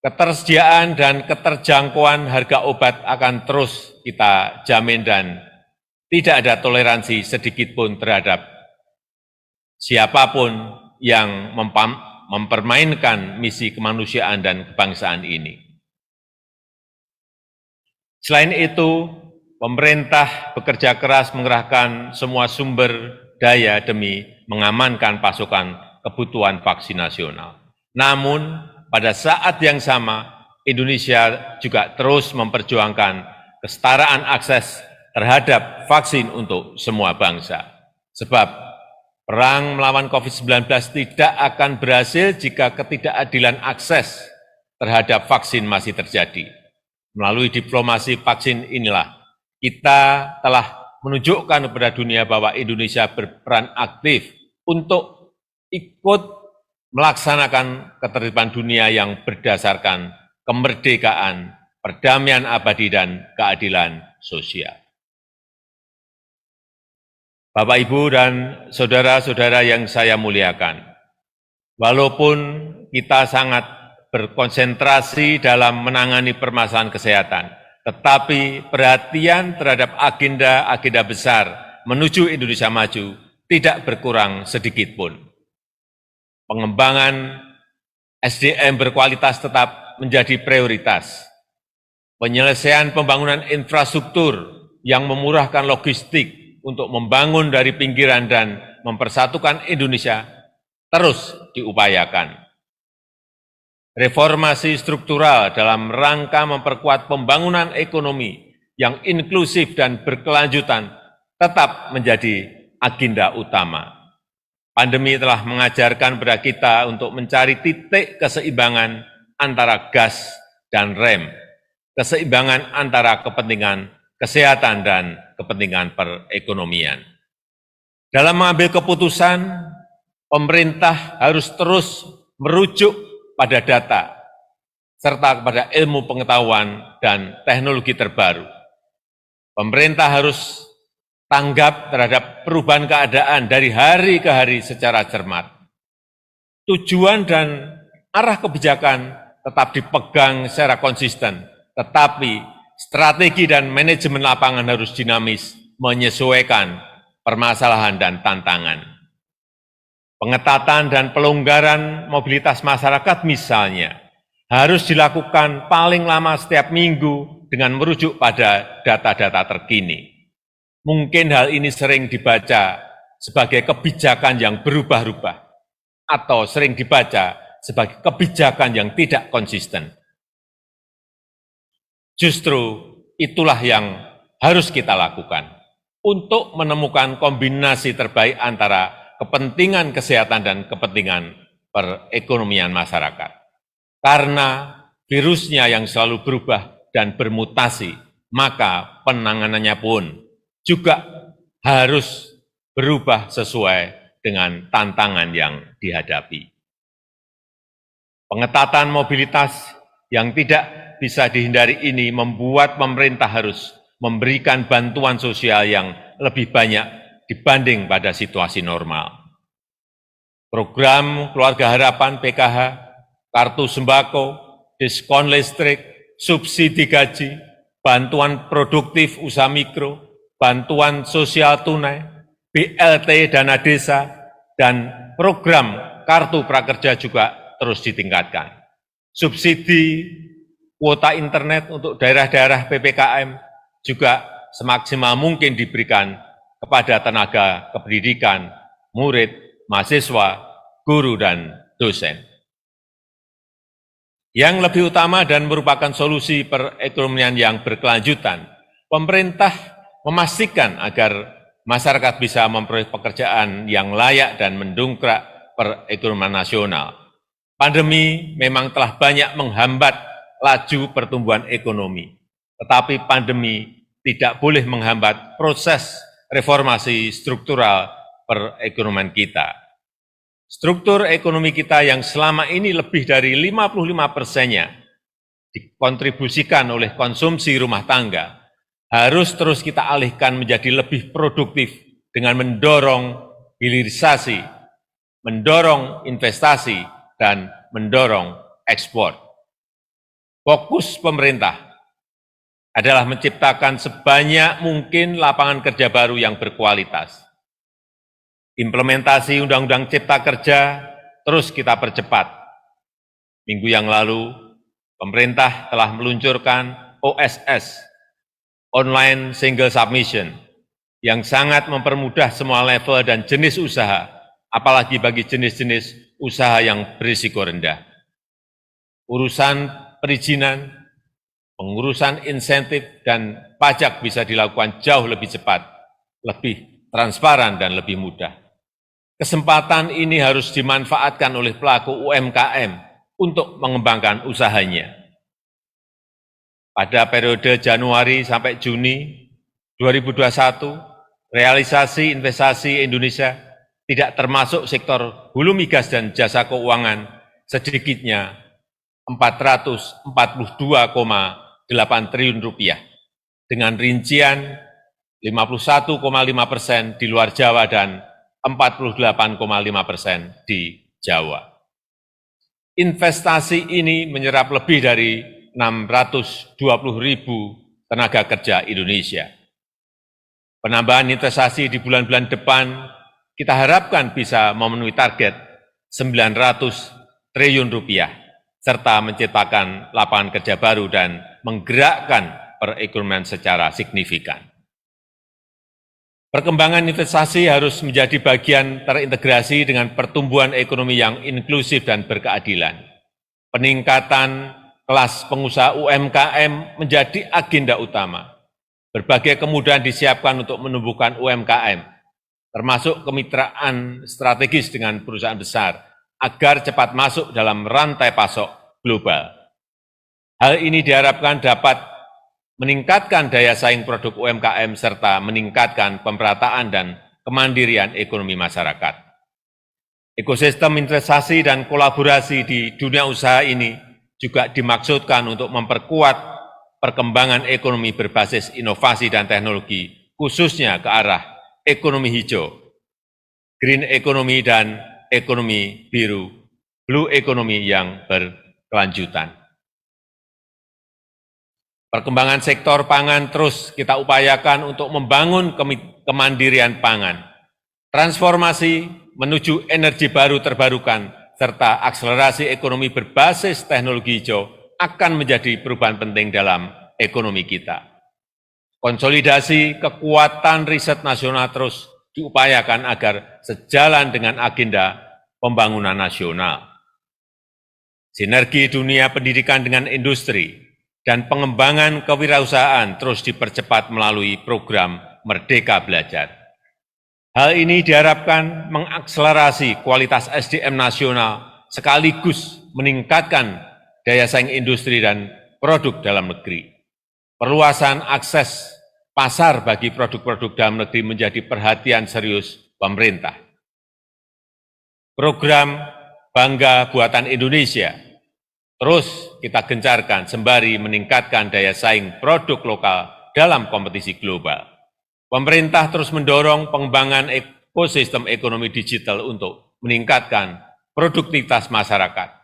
Ketersediaan dan keterjangkauan harga obat akan terus kita jamin dan tidak ada toleransi sedikitpun terhadap siapapun yang mempermainkan misi kemanusiaan dan kebangsaan ini. Selain itu, pemerintah bekerja keras mengerahkan semua sumber daya demi mengamankan pasokan kebutuhan vaksin nasional. Namun, pada saat yang sama, Indonesia juga terus memperjuangkan kesetaraan akses terhadap vaksin untuk semua bangsa. Sebab perang melawan COVID-19 tidak akan berhasil jika ketidakadilan akses terhadap vaksin masih terjadi. Melalui diplomasi vaksin inilah kita telah menunjukkan kepada dunia bahwa Indonesia berperan aktif untuk ikut melaksanakan ketertiban dunia yang berdasarkan kemerdekaan, perdamaian abadi, dan keadilan sosial. Bapak, Ibu, dan saudara-saudara yang saya muliakan, walaupun kita sangat berkonsentrasi dalam menangani permasalahan kesehatan, tetapi perhatian terhadap agenda-agenda besar menuju Indonesia maju tidak berkurang sedikit pun. Pengembangan SDM berkualitas tetap menjadi prioritas. Penyelesaian pembangunan infrastruktur yang memurahkan logistik untuk membangun dari pinggiran dan mempersatukan Indonesia terus diupayakan. Reformasi struktural dalam rangka memperkuat pembangunan ekonomi yang inklusif dan berkelanjutan tetap menjadi agenda utama. Pandemi telah mengajarkan kepada kita untuk mencari titik keseimbangan antara gas dan rem, keseimbangan antara kepentingan kesehatan dan kepentingan perekonomian. Dalam mengambil keputusan, pemerintah harus terus merujuk pada data, serta kepada ilmu pengetahuan dan teknologi terbaru. Pemerintah harus tanggap terhadap perubahan keadaan dari hari ke hari secara cermat. Tujuan dan arah kebijakan tetap dipegang secara konsisten, tetapi strategi dan manajemen lapangan harus dinamis, menyesuaikan permasalahan dan tantangan. Pengetatan dan pelonggaran mobilitas masyarakat misalnya harus dilakukan paling lama setiap minggu dengan merujuk pada data-data terkini. Mungkin hal ini sering dibaca sebagai kebijakan yang berubah-ubah atau sering dibaca sebagai kebijakan yang tidak konsisten. Justru itulah yang harus kita lakukan untuk menemukan kombinasi terbaik antara kepentingan kesehatan dan kepentingan perekonomian masyarakat. Karena virusnya yang selalu berubah dan bermutasi, maka penanganannya pun juga harus berubah sesuai dengan tantangan yang dihadapi. Pengetatan mobilitas yang tidak bisa dihindari ini membuat pemerintah harus memberikan bantuan sosial yang lebih banyak dibanding pada situasi normal. Program Keluarga Harapan PKH, kartu sembako, diskon listrik, subsidi gaji, bantuan produktif usaha mikro, bantuan sosial tunai, BLT dana desa, dan program kartu prakerja juga terus ditingkatkan. Subsidi kuota internet untuk daerah-daerah PPKM juga semaksimal mungkin diberikan kepada tenaga kependidikan, murid, mahasiswa, guru, dan dosen. Yang lebih utama dan merupakan solusi perekonomian yang berkelanjutan, pemerintah memastikan agar masyarakat bisa memperoleh pekerjaan yang layak dan mendongkrak perekonomian nasional. Pandemi memang telah banyak menghambat laju pertumbuhan ekonomi, tetapi pandemi tidak boleh menghambat proses reformasi struktural perekonomian kita. Struktur ekonomi kita yang selama ini lebih dari 55%-nya dikontribusikan oleh konsumsi rumah tangga, harus terus kita alihkan menjadi lebih produktif dengan mendorong hilirisasi, mendorong investasi, dan mendorong ekspor. Fokus pemerintah adalah menciptakan sebanyak mungkin lapangan kerja baru yang berkualitas. Implementasi Undang-Undang Cipta Kerja terus kita percepat. Minggu yang lalu, pemerintah telah meluncurkan OSS, Online Single Submission, yang sangat mempermudah semua level dan jenis usaha, apalagi bagi jenis-jenis usaha yang berisiko rendah. Urusan perizinan, pengurusan insentif, dan pajak bisa dilakukan jauh lebih cepat, lebih transparan, dan lebih mudah. Kesempatan ini harus dimanfaatkan oleh pelaku UMKM untuk mengembangkan usahanya. Pada periode Januari sampai Juni 2021, realisasi investasi Indonesia tidak termasuk sektor hulu migas dan jasa keuangan sedikitnya 442,8 triliun rupiah, dengan rincian 51,5% di luar Jawa dan 48,5% di Jawa. Investasi ini menyerap lebih dari 620.000 tenaga kerja Indonesia. Penambahan investasi di bulan-bulan depan kita harapkan bisa memenuhi target 900 triliun rupiah, serta menciptakan lapangan kerja baru dan menggerakkan perekonomian secara signifikan. Perkembangan investasi harus menjadi bagian terintegrasi dengan pertumbuhan ekonomi yang inklusif dan berkeadilan. Peningkatan kelas pengusaha UMKM menjadi agenda utama. Berbagai kemudahan disiapkan untuk menumbuhkan UMKM, termasuk kemitraan strategis dengan perusahaan besar, agar cepat masuk dalam rantai pasok global. Hal ini diharapkan dapat meningkatkan daya saing produk UMKM serta meningkatkan pemerataan dan kemandirian ekonomi masyarakat. Ekosistem investasi dan kolaborasi di dunia usaha ini juga dimaksudkan untuk memperkuat perkembangan ekonomi berbasis inovasi dan teknologi, khususnya ke arah ekonomi hijau, green economy, dan ekonomi biru, blue economy yang berkelanjutan. Perkembangan sektor pangan terus kita upayakan untuk membangun kemandirian pangan, transformasi menuju energi baru terbarukan, serta akselerasi ekonomi berbasis teknologi hijau akan menjadi perubahan penting dalam ekonomi kita. Konsolidasi kekuatan riset nasional terus diupayakan agar sejalan dengan agenda pembangunan nasional. Sinergi dunia pendidikan dengan industri dan pengembangan kewirausahaan terus dipercepat melalui program Merdeka Belajar. Hal ini diharapkan mengakselerasi kualitas SDM nasional sekaligus meningkatkan daya saing industri dan produk dalam negeri. Perluasan akses pasar bagi produk-produk dalam negeri menjadi perhatian serius pemerintah. Program Bangga Buatan Indonesia terus kita gencarkan sembari meningkatkan daya saing produk lokal dalam kompetisi global. Pemerintah terus mendorong pengembangan ekosistem ekonomi digital untuk meningkatkan produktivitas masyarakat.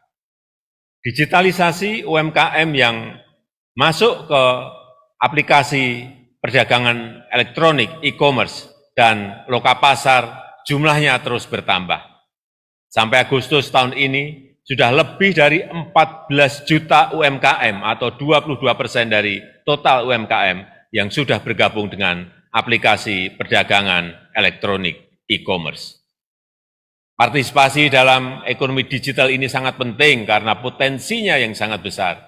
Digitalisasi UMKM yang masuk ke aplikasi perdagangan elektronik, e-commerce, dan lokapasar jumlahnya terus bertambah. Sampai Agustus tahun ini, sudah lebih dari 14 juta UMKM atau 22% dari total UMKM yang sudah bergabung dengan aplikasi perdagangan elektronik e-commerce. Partisipasi dalam ekonomi digital ini sangat penting karena potensinya yang sangat besar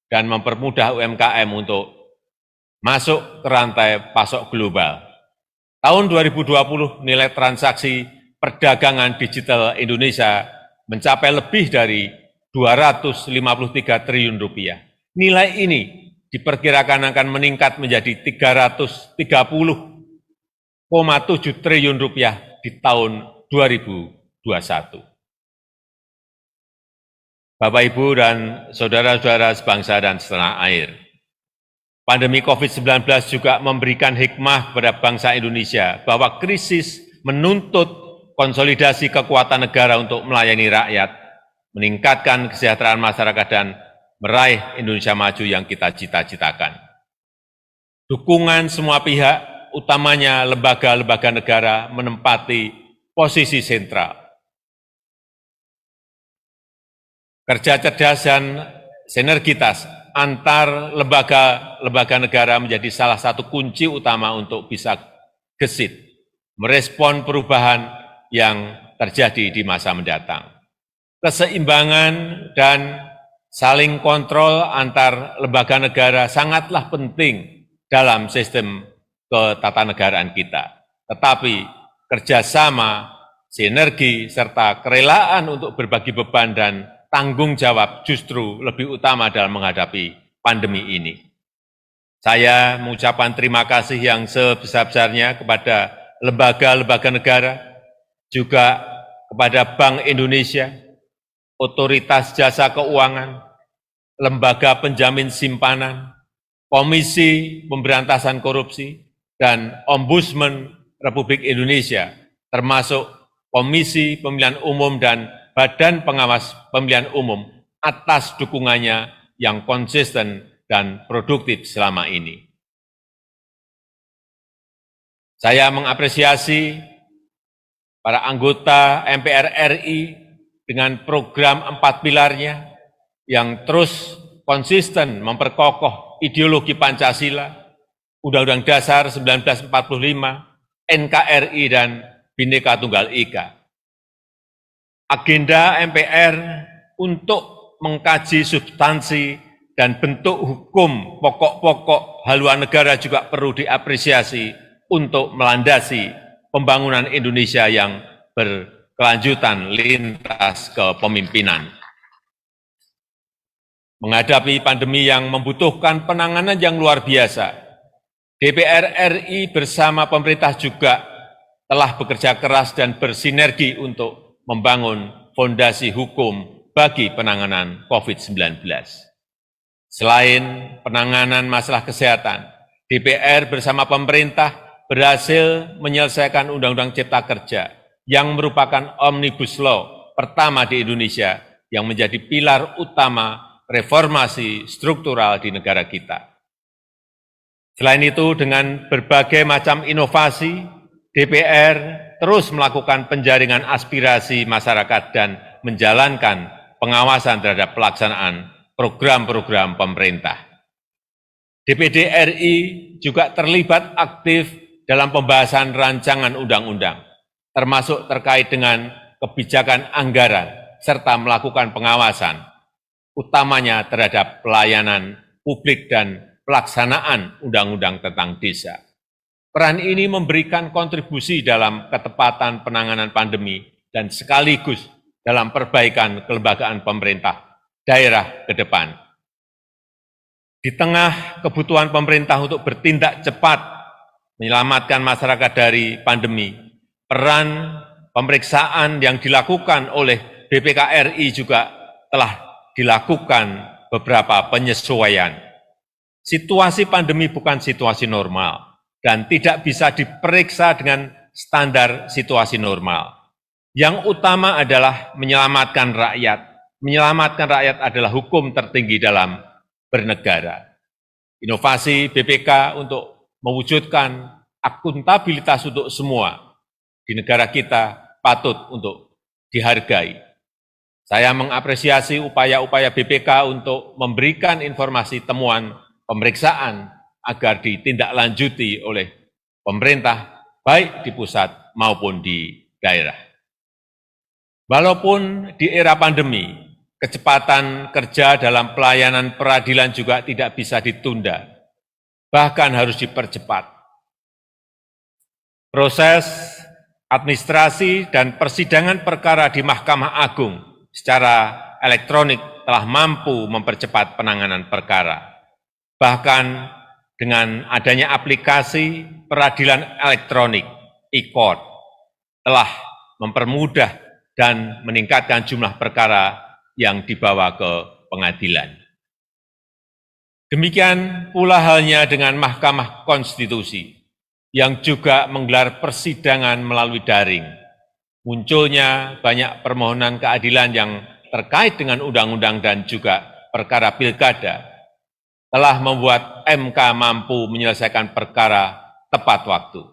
dan mempermudah UMKM untuk masuk ke rantai pasok global. Tahun 2020 nilai transaksi perdagangan digital Indonesia mencapai lebih dari 253 triliun rupiah. Nilai ini diperkirakan akan meningkat menjadi 330,7 triliun rupiah di tahun 2021. Bapak, Ibu, dan saudara-saudara sebangsa dan setanah air, pandemi COVID-19 juga memberikan hikmah kepada bangsa Indonesia bahwa krisis menuntut konsolidasi kekuatan negara untuk melayani rakyat, meningkatkan kesejahteraan masyarakat, dan meraih Indonesia maju yang kita cita-citakan. Dukungan semua pihak, utamanya lembaga-lembaga negara, menempati posisi sentral. Kerja cerdas dan sinergitas antar lembaga negara menjadi salah satu kunci utama untuk bisa gesit merespon perubahan yang terjadi di masa mendatang. Keseimbangan dan saling kontrol antar lembaga negara sangatlah penting dalam sistem ketatanegaraan kita. Tetapi kerjasama, sinergi, serta kerelaan untuk berbagi beban dan tanggung jawab justru lebih utama dalam menghadapi pandemi ini. Saya mengucapkan terima kasih yang sebesar-besarnya kepada lembaga-lembaga negara, juga kepada Bank Indonesia, Otoritas Jasa Keuangan, Lembaga Penjamin Simpanan, Komisi Pemberantasan Korupsi, dan Ombudsman Republik Indonesia, termasuk Komisi Pemilihan Umum dan Badan Pengawas Pemilihan Umum atas dukungannya yang konsisten dan produktif selama ini. Saya mengapresiasi para anggota MPR RI dengan program 4 pilarnya yang terus konsisten memperkokoh ideologi Pancasila, Undang-Undang Dasar 1945, NKRI, dan Bhinneka Tunggal Ika. Agenda MPR untuk mengkaji substansi dan bentuk hukum pokok-pokok haluan negara juga perlu diapresiasi untuk melandasi pembangunan Indonesia yang berkelanjutan lintas kepemimpinan. Menghadapi pandemi yang membutuhkan penanganan yang luar biasa, DPR RI bersama pemerintah juga telah bekerja keras dan bersinergi untuk membangun fondasi hukum bagi penanganan COVID-19. Selain penanganan masalah kesehatan, DPR bersama pemerintah berhasil menyelesaikan Undang-Undang Cipta Kerja yang merupakan Omnibus Law pertama di Indonesia yang menjadi pilar utama reformasi struktural di negara kita. Selain itu, dengan berbagai macam inovasi, DPR terus melakukan penjaringan aspirasi masyarakat dan menjalankan pengawasan terhadap pelaksanaan program-program pemerintah. DPD RI juga terlibat aktif dalam pembahasan rancangan undang-undang, termasuk terkait dengan kebijakan anggaran, serta melakukan pengawasan, utamanya terhadap pelayanan publik dan pelaksanaan undang-undang tentang desa. Peran ini memberikan kontribusi dalam ketepatan penanganan pandemi dan sekaligus dalam perbaikan kelembagaan pemerintah daerah ke depan. Di tengah kebutuhan pemerintah untuk bertindak cepat menyelamatkan masyarakat dari pandemi, Peran pemeriksaan yang dilakukan oleh BPK RI juga telah dilakukan beberapa penyesuaian. Situasi pandemi bukan situasi normal dan tidak bisa diperiksa dengan standar situasi normal. Yang utama adalah menyelamatkan rakyat. Menyelamatkan rakyat adalah hukum tertinggi dalam bernegara. Inovasi BPK untuk mewujudkan akuntabilitas untuk semua di negara kita patut untuk dihargai. Saya mengapresiasi upaya-upaya BPK untuk memberikan informasi temuan pemeriksaan agar ditindaklanjuti oleh pemerintah, baik di pusat maupun di daerah. Walaupun di era pandemi, kecepatan kerja dalam pelayanan peradilan juga tidak bisa ditunda, bahkan harus dipercepat. Proses administrasi dan persidangan perkara di Mahkamah Agung secara elektronik telah mampu mempercepat penanganan perkara. Bahkan dengan adanya aplikasi peradilan elektronik e-court telah mempermudah dan meningkatkan jumlah perkara yang dibawa ke pengadilan. Demikian pula halnya dengan Mahkamah Konstitusi yang juga menggelar persidangan melalui daring. Munculnya banyak permohonan keadilan yang terkait dengan undang-undang dan juga perkara pilkada telah membuat MK mampu menyelesaikan perkara tepat waktu.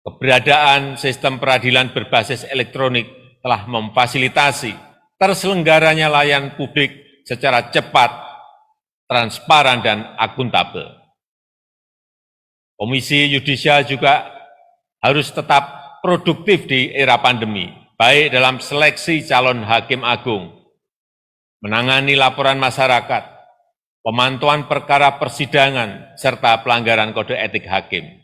Keberadaan sistem peradilan berbasis elektronik telah memfasilitasi terselenggaranya layanan publik secara cepat, transparan, dan akuntabel. Komisi Yudisial juga harus tetap produktif di era pandemi, baik dalam seleksi calon hakim agung, menangani laporan masyarakat, pemantauan perkara persidangan, serta pelanggaran kode etik hakim.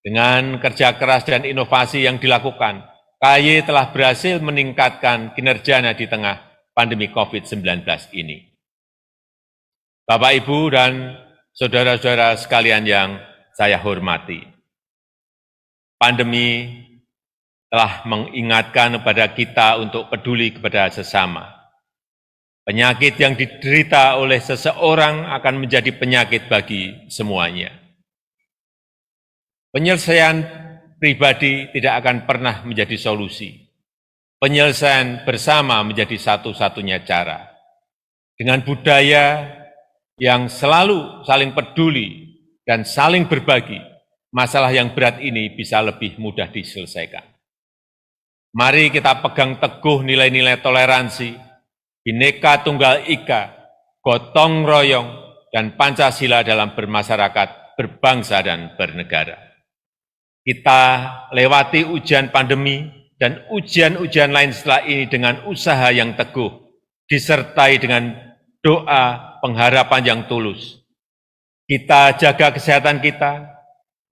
Dengan kerja keras dan inovasi yang dilakukan, KAY telah berhasil meningkatkan kinerjanya di tengah pandemi COVID-19 ini. Bapak, Ibu, dan saudara-saudara sekalian yang saya hormati, pandemi telah mengingatkan kepada kita untuk peduli kepada sesama. Penyakit yang diderita oleh seseorang akan menjadi penyakit bagi semuanya. Penyelesaian pribadi tidak akan pernah menjadi solusi. Penyelesaian bersama menjadi satu-satunya cara. Dengan budaya yang selalu saling peduli dan saling berbagi, masalah yang berat ini bisa lebih mudah diselesaikan. Mari kita pegang teguh nilai-nilai toleransi, Bhinneka Tunggal Ika, gotong royong, dan Pancasila dalam bermasyarakat, berbangsa, dan bernegara. Kita lewati ujian pandemi dan ujian-ujian lain setelah ini dengan usaha yang teguh, disertai dengan doa pengharapan yang tulus. Kita jaga kesehatan kita,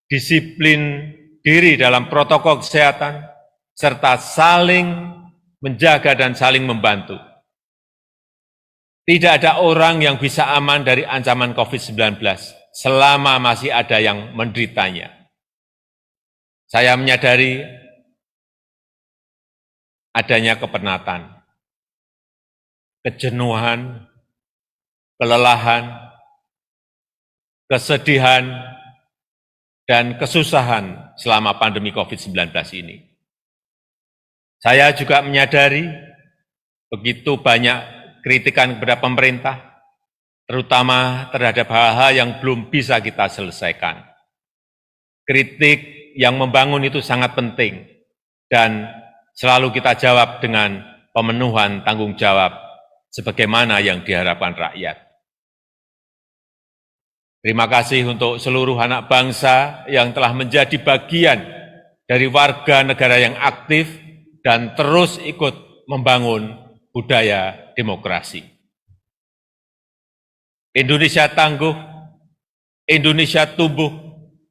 disiplin diri dalam protokol kesehatan, serta saling menjaga dan saling membantu. Tidak ada orang yang bisa aman dari ancaman COVID-19 selama masih ada yang menderitanya. Saya menyadari adanya kepenatan, kejenuhan, kelelahan, kesedihan, dan kesusahan selama pandemi COVID-19 ini. Saya juga menyadari begitu banyak kritikan kepada pemerintah, terutama terhadap hal-hal yang belum bisa kita selesaikan. Kritik yang membangun itu sangat penting dan selalu kita jawab dengan pemenuhan tanggung jawab sebagaimana yang diharapkan rakyat. Terima kasih untuk seluruh anak bangsa yang telah menjadi bagian dari warga negara yang aktif dan terus ikut membangun budaya demokrasi. Indonesia tangguh, Indonesia tumbuh,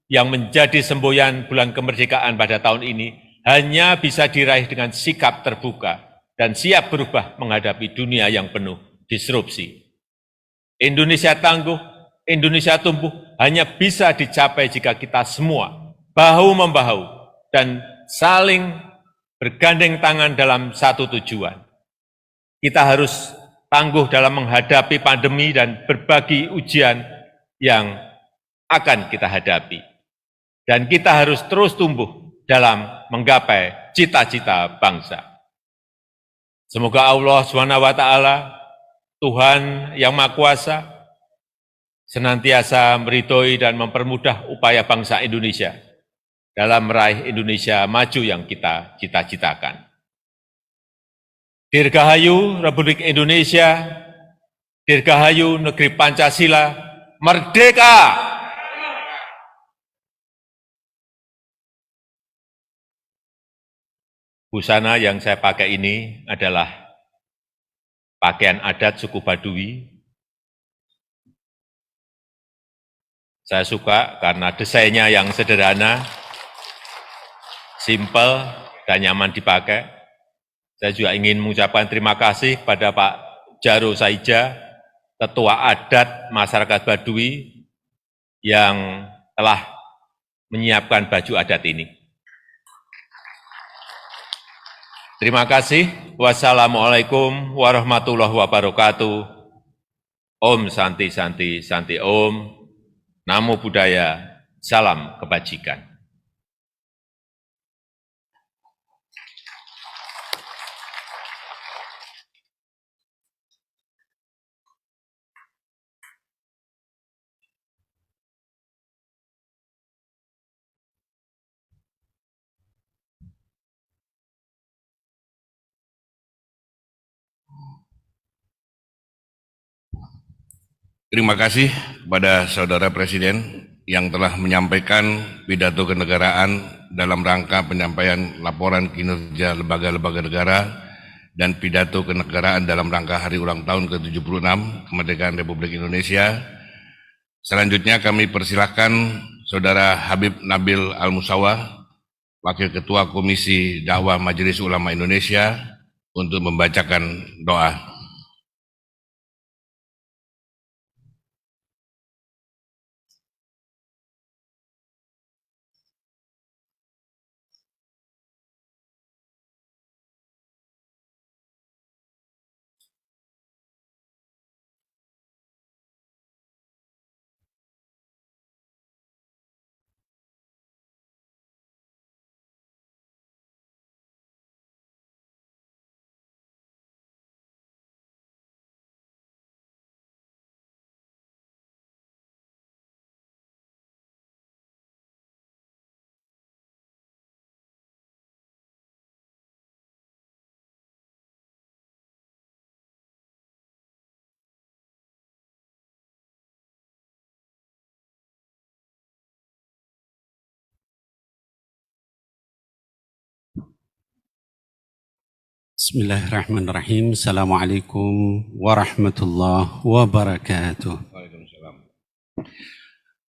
yang menjadi semboyan bulan kemerdekaan pada tahun ini hanya bisa diraih dengan sikap terbuka dan siap berubah menghadapi dunia yang penuh disrupsi. Indonesia tangguh, Indonesia tumbuh hanya bisa dicapai jika kita semua bahu-membahu dan saling bergandeng tangan dalam satu tujuan. Kita harus tangguh dalam menghadapi pandemi dan berbagi ujian yang akan kita hadapi. Dan kita harus terus tumbuh dalam menggapai cita-cita bangsa. Semoga Allah SWT, Tuhan yang Maha Kuasa, senantiasa meridhoi dan mempermudah upaya bangsa Indonesia dalam meraih Indonesia maju yang kita cita-citakan. Dirgahayu Republik Indonesia, Dirgahayu Negeri Pancasila, Merdeka! Busana yang saya pakai ini adalah pakaian adat suku Baduy. Saya suka karena desainnya yang sederhana, simpel, dan nyaman dipakai. Saya juga ingin mengucapkan terima kasih kepada Pak Jaro Saija, Ketua Adat Masyarakat Baduy, yang telah menyiapkan baju adat ini. Terima kasih. Wassalamualaikum warahmatullahi wabarakatuh. Om Santi Santi Santi Om. Namo Buddhaya. Salam kebajikan. Terima kasih kepada Saudara Presiden yang telah menyampaikan pidato kenegaraan dalam rangka penyampaian laporan kinerja lembaga-lembaga negara dan pidato kenegaraan dalam rangka hari ulang tahun ke-76 kemerdekaan Republik Indonesia. Selanjutnya kami persilahkan Saudara Habib Nabil Al-Musawah, Wakil Ketua Komisi Dakwah Majelis Ulama Indonesia, untuk membacakan doa. Bismillahirrahmanirrahim. Assalamualaikum warahmatullahi wabarakatuh. Waalaikumsalam.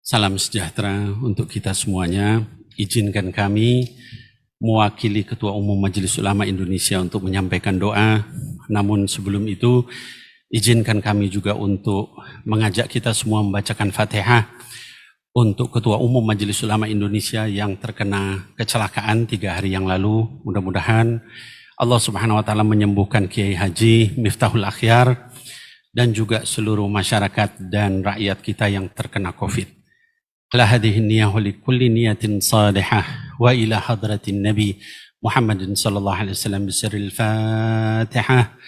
Salam sejahtera untuk kita semuanya. Izinkan kami mewakili Ketua Umum Majelis Ulama Indonesia untuk menyampaikan doa. Namun sebelum itu, izinkan kami juga untuk mengajak kita semua membacakan Fatihah untuk Ketua Umum Majelis Ulama Indonesia yang terkena kecelakaan 3 hari yang lalu. Mudah-mudahan Allah Subhanahu wa taala menyembuhkan Kiai Haji Miftahul Akhyar dan juga seluruh masyarakat dan rakyat kita yang terkena Covid. Ala hadhihi niyyah li kulli niyatin salihah wa ila hadratin Nabi Muhammadin sallallahu alaihi wasallam bisirril Fatihah.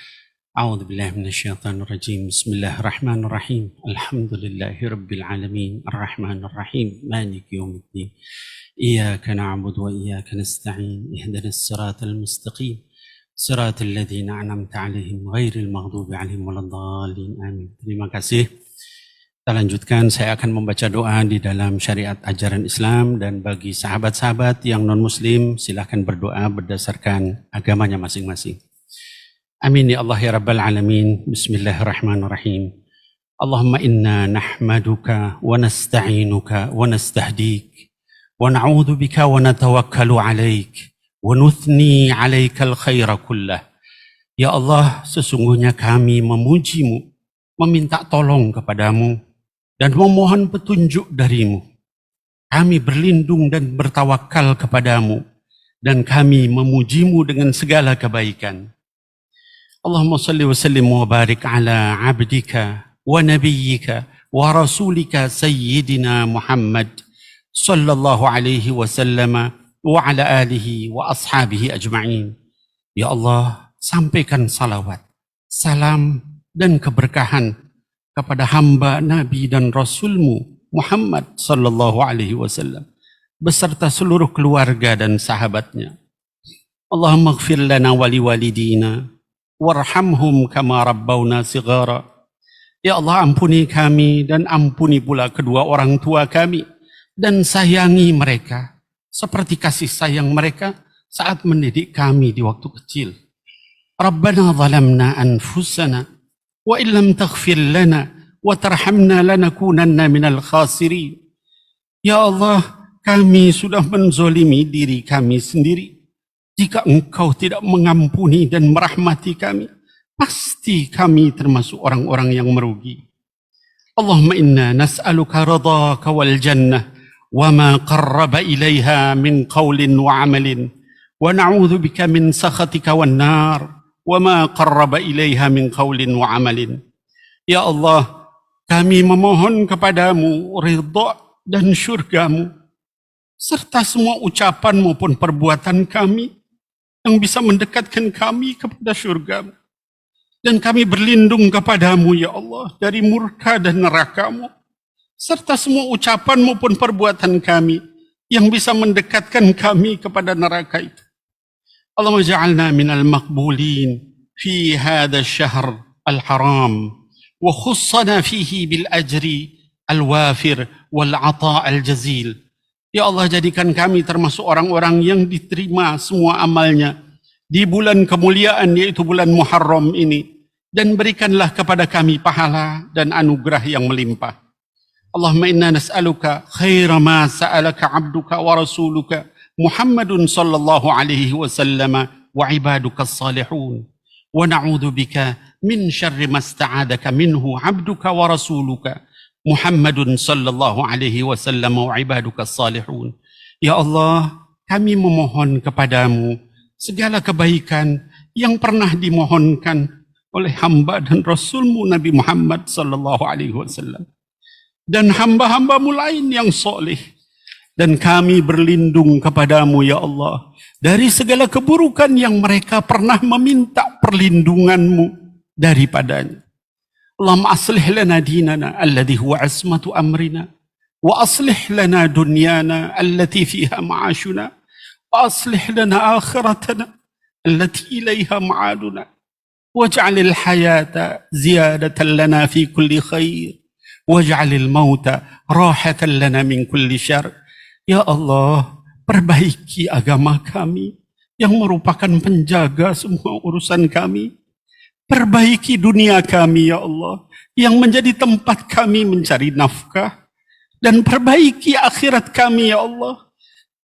A'udzu billahi minasyaitonir rajim. Bismillahirrahmanirrahim. Alhamdulillahi rabbil alamin. Arrahmanir rahim. Maliki yaumiddin. Iyyaka na'budu wa iyyaka nasta'in. Ihdinas siratal mustaqim. صراط الذين أنعمت عليهم غير المغضوب عليهم ولا الضالين آمين. Terima kasih. Kita lanjutkan, saya akan membaca doa di dalam syariat ajaran Islam, dan bagi sahabat-sahabat yang non-muslim silahkan berdoa berdasarkan agamanya masing-masing. Amin ya Allah ya Rabbal Alamin. Bismillahirrahmanirrahim. Allahumma inna nahmaduka wa nasta'inuka wa nastahdik wa na'udhu bika wa natawakkalu alaik wa nuthni alaikal khaira kullah. Ya Allah, sesungguhnya kami memujimu, meminta tolong kepadamu, dan memohon petunjuk darimu. Kami berlindung dan bertawakal kepadamu, dan kami memujimu dengan segala kebaikan. Allahumma salli wa sallim wa barik ala abdika wa nabiyyika wa rasulika sayyidina Muhammad sallallahu alaihi wasallam wa ala alihi wa ashabihi ajma'in. Ya Allah, sampaikan salawat, salam dan keberkahan kepada hamba Nabi dan Rasulmu Muhammad sallallahu alaihi wasallam beserta seluruh keluarga dan sahabatnya. Allahumma ighfir lana wa liwalidina warhamhum kama rabbawna sighara. Ya Allah, ampuni kami dan ampuni pula kedua orang tua kami dan sayangi mereka seperti kasih sayang mereka saat mendidik kami di waktu kecil. Rabbana zalamna anfusana wa illam taghfir lana wa tarhamna lanakunanna minal khasirin. Ya Allah, kami sudah menzolimi diri kami sendiri. Jika Engkau tidak mengampuni dan merahmati kami, pasti kami termasuk orang-orang yang merugi. Allahumma inna nas'aluka ridhaka wal jannah wa ma qarraba ilaiha min qawlin wa amalin wa na'udzu bika min sakhatika wan nar wa ma qarraba ilaiha min qawlin wa amalin. Ya Allah, kami memohon kepadamu ridha dan syurgamu serta semua ucapan maupun perbuatan kami yang bisa mendekatkan kami kepada syurgamu. Dan kami berlindung kepadamu ya Allah dari murka dan nerakamu serta semua ucapan maupun perbuatan kami yang bisa mendekatkan kami kepada neraka itu. Allahumma ja'alna minal maqbulin fi hadha syahr al-haram wa khussana fihi bil ajri al-wafir wal ata al-jazil. Ya Allah, jadikan kami termasuk orang-orang yang diterima semua amalnya di bulan kemuliaan yaitu bulan Muharram ini, dan berikanlah kepada kami pahala dan anugerah yang melimpah. Allahumma inna nas'aluka khaira ma sa'alaka abduka wa rasuluka Muhammadun sallallahu alaihi wasallam wa ibaduka salihun wa na'udzu bika min syarri ma sta'adaka minhu abduka wa rasuluka Muhammadun sallallahu alaihi wasallam wa ibaduka salihun. Ya Allah, kami memohon kepadamu segala kebaikan yang pernah dimohonkan oleh hamba dan Rasulmu Nabi Muhammad sallallahu alaihi wasallam dan hamba-hambamu lain yang soleh. Dan kami berlindung kepadamu ya Allah dari segala keburukan yang mereka pernah meminta perlindunganmu daripadanya. Allahumma aslih lana dinana alladhi huwa asmatu amrina wa aslih lana dunyana allati fiha ma'ashuna wa aslih lana akhiratana allati ilayha ma'aduna waj'alil hayata ziyadatan lana fi kulli khair waj'alil mauta rahatan lana min kulli syarr. Ya Allah, perbaiki agama kami yang merupakan penjaga semua urusan kami. Perbaiki dunia kami ya Allah yang menjadi tempat kami mencari nafkah, dan perbaiki akhirat kami ya Allah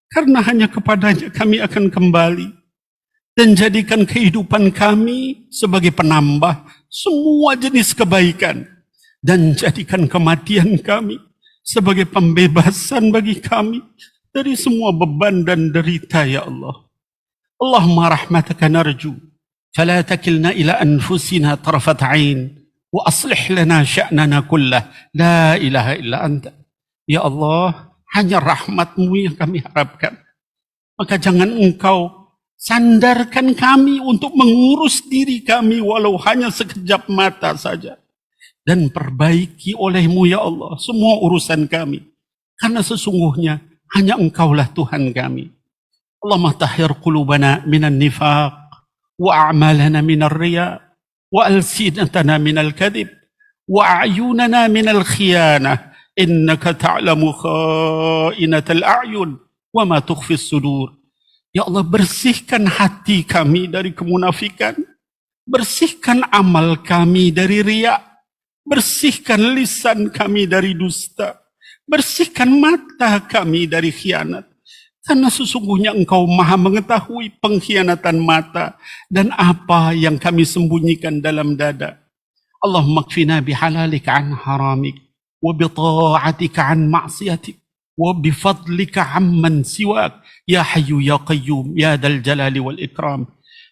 karena hanya kepadanya kami akan kembali. Dan jadikan kehidupan kami sebagai penambah semua jenis kebaikan, dan jadikan kematian kami sebagai pembebasan bagi kami dari semua beban dan derita ya Allah. Allahumma rahmataka narju fala takilna ila anfusina tarfat ain wa aslih lana sya'nana kullah la ilaha illa anta. Ya Allah, hanya rahmat-Mu yang kami harapkan. Maka jangan Engkau sandarkan kami untuk mengurus diri kami walau hanya sekejap mata saja. Dan perbaiki oleh-Mu ya Allah semua urusan kami. Karena sesungguhnya hanya Engkaulah Tuhan kami. Allahumma tahhir qulubana minan nifaq wa a'malana minar riya wa alsinatana minal kadhib wa a'yunana minal khiyanah innaka ta'lamu kha'inatal a'yun wa ma tukhfis sudur. Ya Allah, bersihkan hati kami dari kemunafikan, bersihkan amal kami dari riya, bersihkan lisan kami dari dusta, bersihkan mata kami dari khianat. Karena sesungguhnya Engkau maha mengetahui pengkhianatan mata dan apa yang kami sembunyikan dalam dada. Allahumma kfina bihalalika an haramik wa bita'atika an ma'siyatik وبفضلك عمن سواك يا حي يا قيوم يا ذا الجلال والإكرام.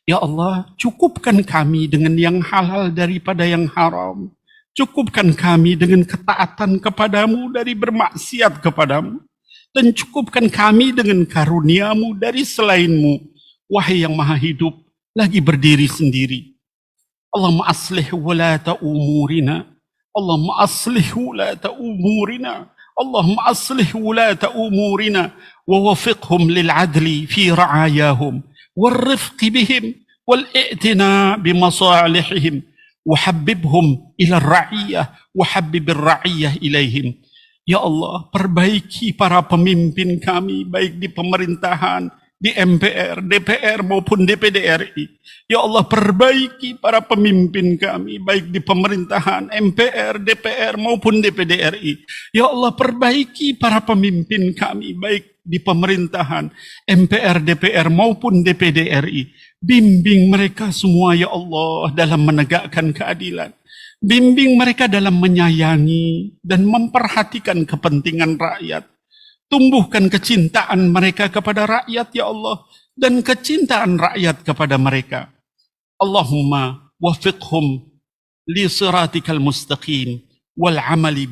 Ya Allah, cukupkan kami dengan yang halal daripada yang haram. Cukupkan kami dengan ketaatan kepadamu dari bermaksiat kepadamu. Dan cukupkan kami dengan karuniamu dari selainmu. Wahai yang maha hidup, lagi berdiri sendiri. Allahumma aslih wulata umurina. Allahumma aslih wulata umurina. Allahumma aslih wulata umurina. Wawafiqhum lil'adli fi ra'ayahum. والرفق بهم والائتناء بمصالحهم وحببهم إلى الرعية وحبب الرعية إليهم. Ya Allah, perbaiki para pemimpin kami, baik di pemerintahan, di MPR, DPR maupun DPD RI. Ya Allah, perbaiki para pemimpin kami, baik di pemerintahan, MPR, DPR maupun DPD RI. Ya Allah, perbaiki para pemimpin kami, baik di pemerintahan, MPR, DPR maupun DPD RI. Bimbing mereka semua, ya Allah, dalam menegakkan keadilan. Bimbing mereka dalam menyayangi dan memperhatikan kepentingan rakyat. Tumbuhkan kecintaan mereka kepada rakyat, ya Allah, dan kecintaan rakyat kepada mereka. Allahumma wafiqhum li siratikal mustaqim wal amali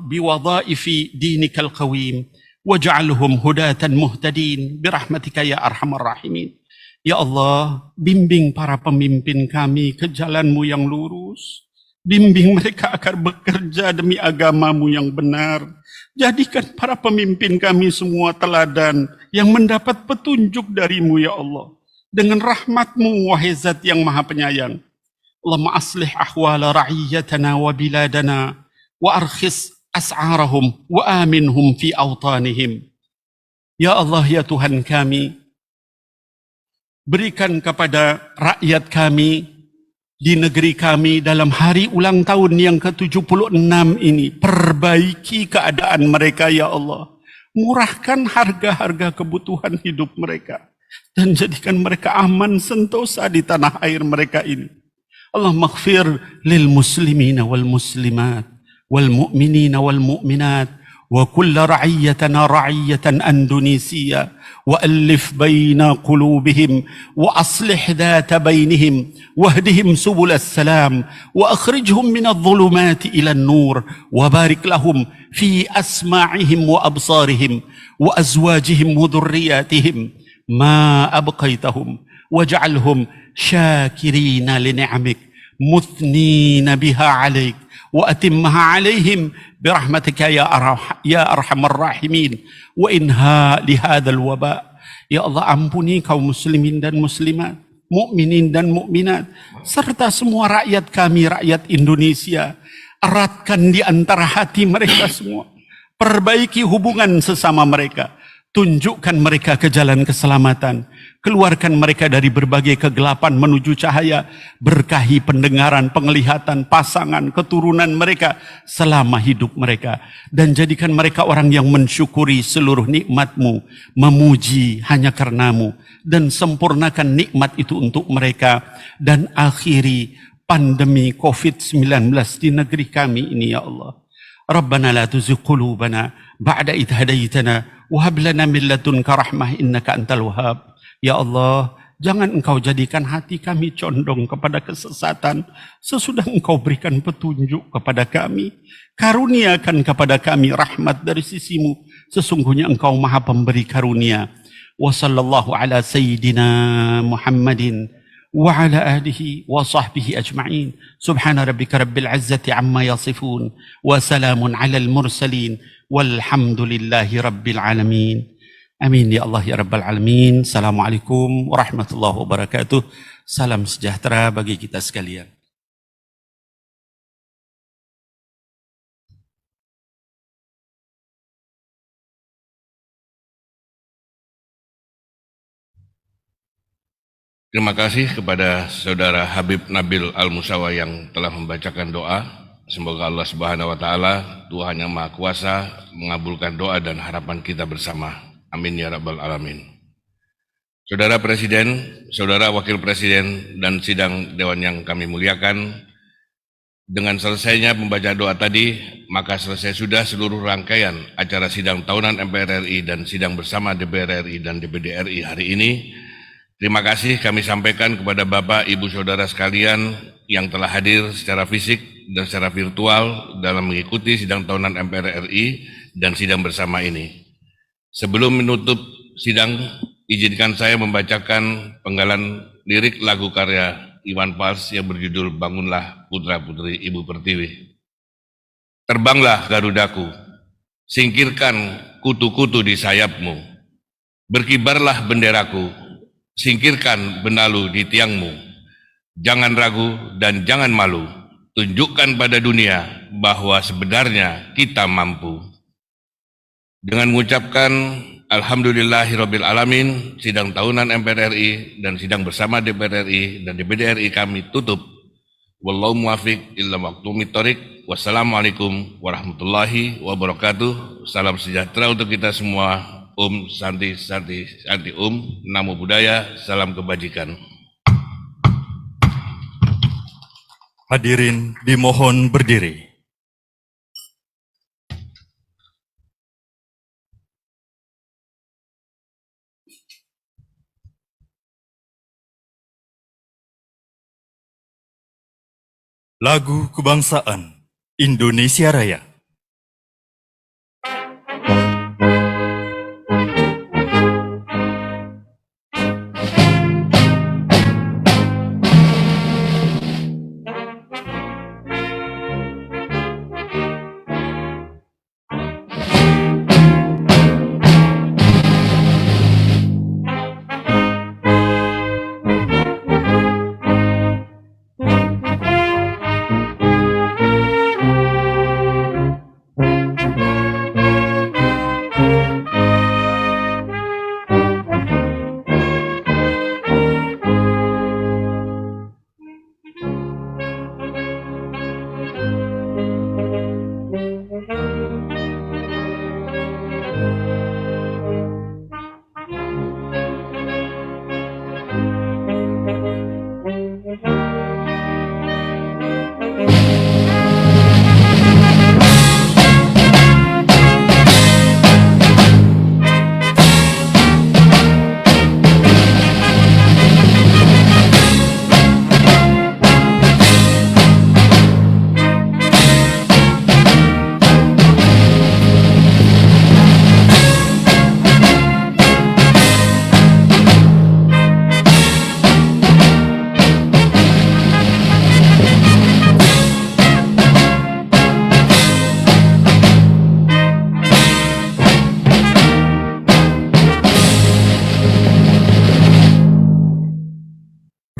biwadhaifi dinikal qawim waj'alhum hudatan muhtadin birahmatika ya arhamar rahimin. Ya Allah, bimbing para pemimpin kami ke jalanmu yang lurus. Bimbing mereka agar bekerja demi agamamu yang benar. Jadikan para pemimpin kami semua teladan yang mendapat petunjuk darimu, ya Allah. Dengan rahmatmu, wahai Zat yang maha penyayang. Allahumma aslih ahwala ra'iyyatana wa biladana wa arkhis as'arahum wa aminhum fi awtanihim. Ya Allah, ya Tuhan kami, berikan kepada rakyat kami di negeri kami dalam hari ulang tahun yang ke-76 ini, perbaiki keadaan mereka, ya Allah. Murahkan harga-harga kebutuhan hidup mereka dan jadikan mereka aman sentosa di tanah air mereka ini. Allahumma ighfir lil muslimina wal muslimat wal mu'minina wal mu'minat wa kulla ra'iyatana ra'iyatan andonesia وألف بين قلوبهم وأصلح ذات بينهم واهدهم سبل السلام وأخرجهم من الظلمات إلى النور وبارك لهم في أسماعهم وأبصارهم وأزواجهم وذرياتهم ما أبقيتهم واجعلهم شاكرين لنعمك مثنين بها عليك وأتمها عليهم برحمتك يا أرحم الراحمين وإنهاء لهذا الوباء. Ya Allah, ampuni kaum muslimin dan muslimat, mukminin dan mukminat, serta semua rakyat kami, rakyat Indonesia. Eratkan di antara hati mereka semua. Perbaiki hubungan sesama mereka. Tunjukkan mereka ke jalan keselamatan. Keluarkan mereka dari berbagai kegelapan menuju cahaya. Berkahi pendengaran, penglihatan, pasangan, keturunan mereka selama hidup mereka. Dan jadikan mereka orang yang mensyukuri seluruh nikmat-Mu, memuji hanya karena-Mu, dan sempurnakan nikmat itu untuk mereka. Dan akhiri pandemi COVID-19 di negeri kami ini, ya Allah. Rabbana la tuzigh qulubana ba'da idh hadaitana wa hab lana min ladunka rahmah innaka antal wahhab. Ya Allah, jangan Engkau jadikan hati kami condong kepada kesesatan sesudah Engkau berikan petunjuk kepada kami. Karuniakan kepada kami rahmat dari sisi-Mu. Sesungguhnya Engkau Maha Pemberi karunia. Wa sallallahu ala sayyidina Muhammadin wa ala alihi wa sahbihi ajma'in. Subhana rabbika rabbil izzati amma yasifun wa salamun alal mursalin walhamdulillahi rabbil alamin. Amin ya Allah ya rabbal alamin. Assalamualaikum warahmatullahi wabarakatuh. Salam sejahtera bagi kita sekalian. Terima kasih kepada Saudara Habib Nabil Al-Musawa yang telah membacakan doa. Semoga Allah Subhanahu wa Ta'ala, Tuhan yang Maha Kuasa, mengabulkan doa dan harapan kita bersama. Amin ya rabbal alamin. Saudara Presiden, Saudara Wakil Presiden, dan sidang Dewan yang kami muliakan, Dengan selesainya pembaca doa tadi, maka selesai sudah seluruh rangkaian acara sidang tahunan MPR RI dan sidang bersama DPR RI dan DPD RI hari ini. Terima kasih kami sampaikan kepada Bapak, Ibu, Saudara sekalian yang telah hadir secara fisik dan secara virtual dalam mengikuti sidang tahunan MPR RI dan sidang bersama ini. Sebelum menutup sidang, izinkan saya membacakan penggalan lirik lagu karya Iwan Fals yang berjudul Bangunlah Putra Putri Ibu Pertiwi. Terbanglah Garudaku, singkirkan kutu-kutu di sayapmu. Berkibarlah benderaku, singkirkan benalu di tiangmu. Jangan ragu dan jangan malu, tunjukkan pada dunia bahwa sebenarnya kita mampu. Dengan mengucapkan Alhamdulillahirabbil alamin, sidang tahunan MPR RI dan sidang bersama DPR RI dan DPD RI kami tutup. Wallahu muwaffiq illa waqtumit thoriq. Wassalamualaikum warahmatullahi wabarakatuh. Salam sejahtera untuk kita semua. Santi Santi Santi Namo Buddhaya. Salam kebajikan. Hadirin dimohon berdiri. Lagu Kebangsaan Indonesia Raya.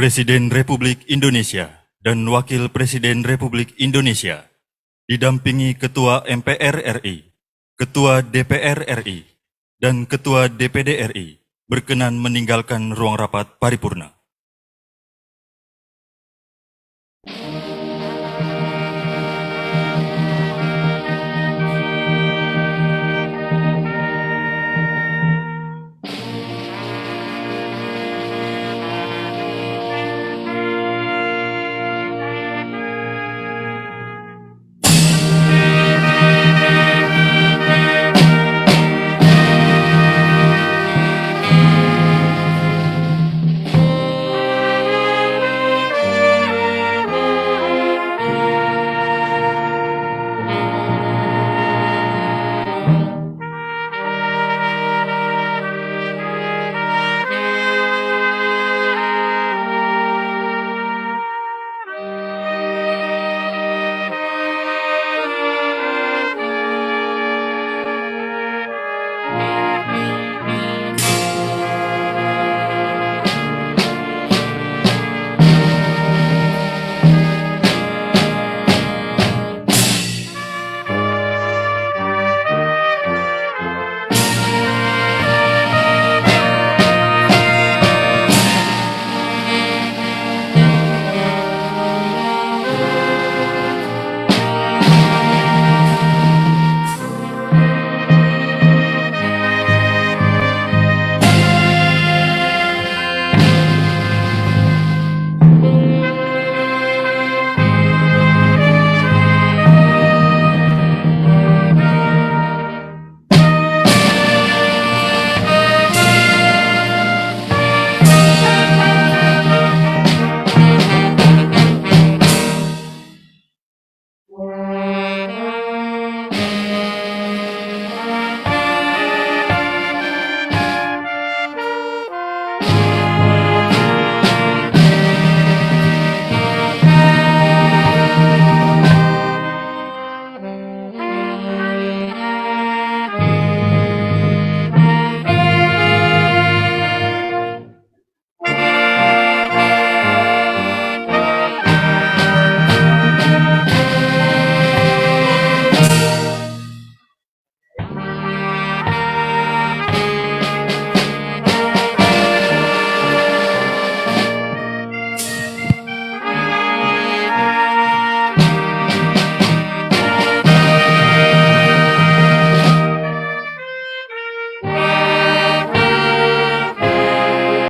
Presiden Republik Indonesia dan Wakil Presiden Republik Indonesia didampingi Ketua MPR RI, Ketua DPR RI, dan Ketua DPD RI berkenan meninggalkan ruang rapat paripurna.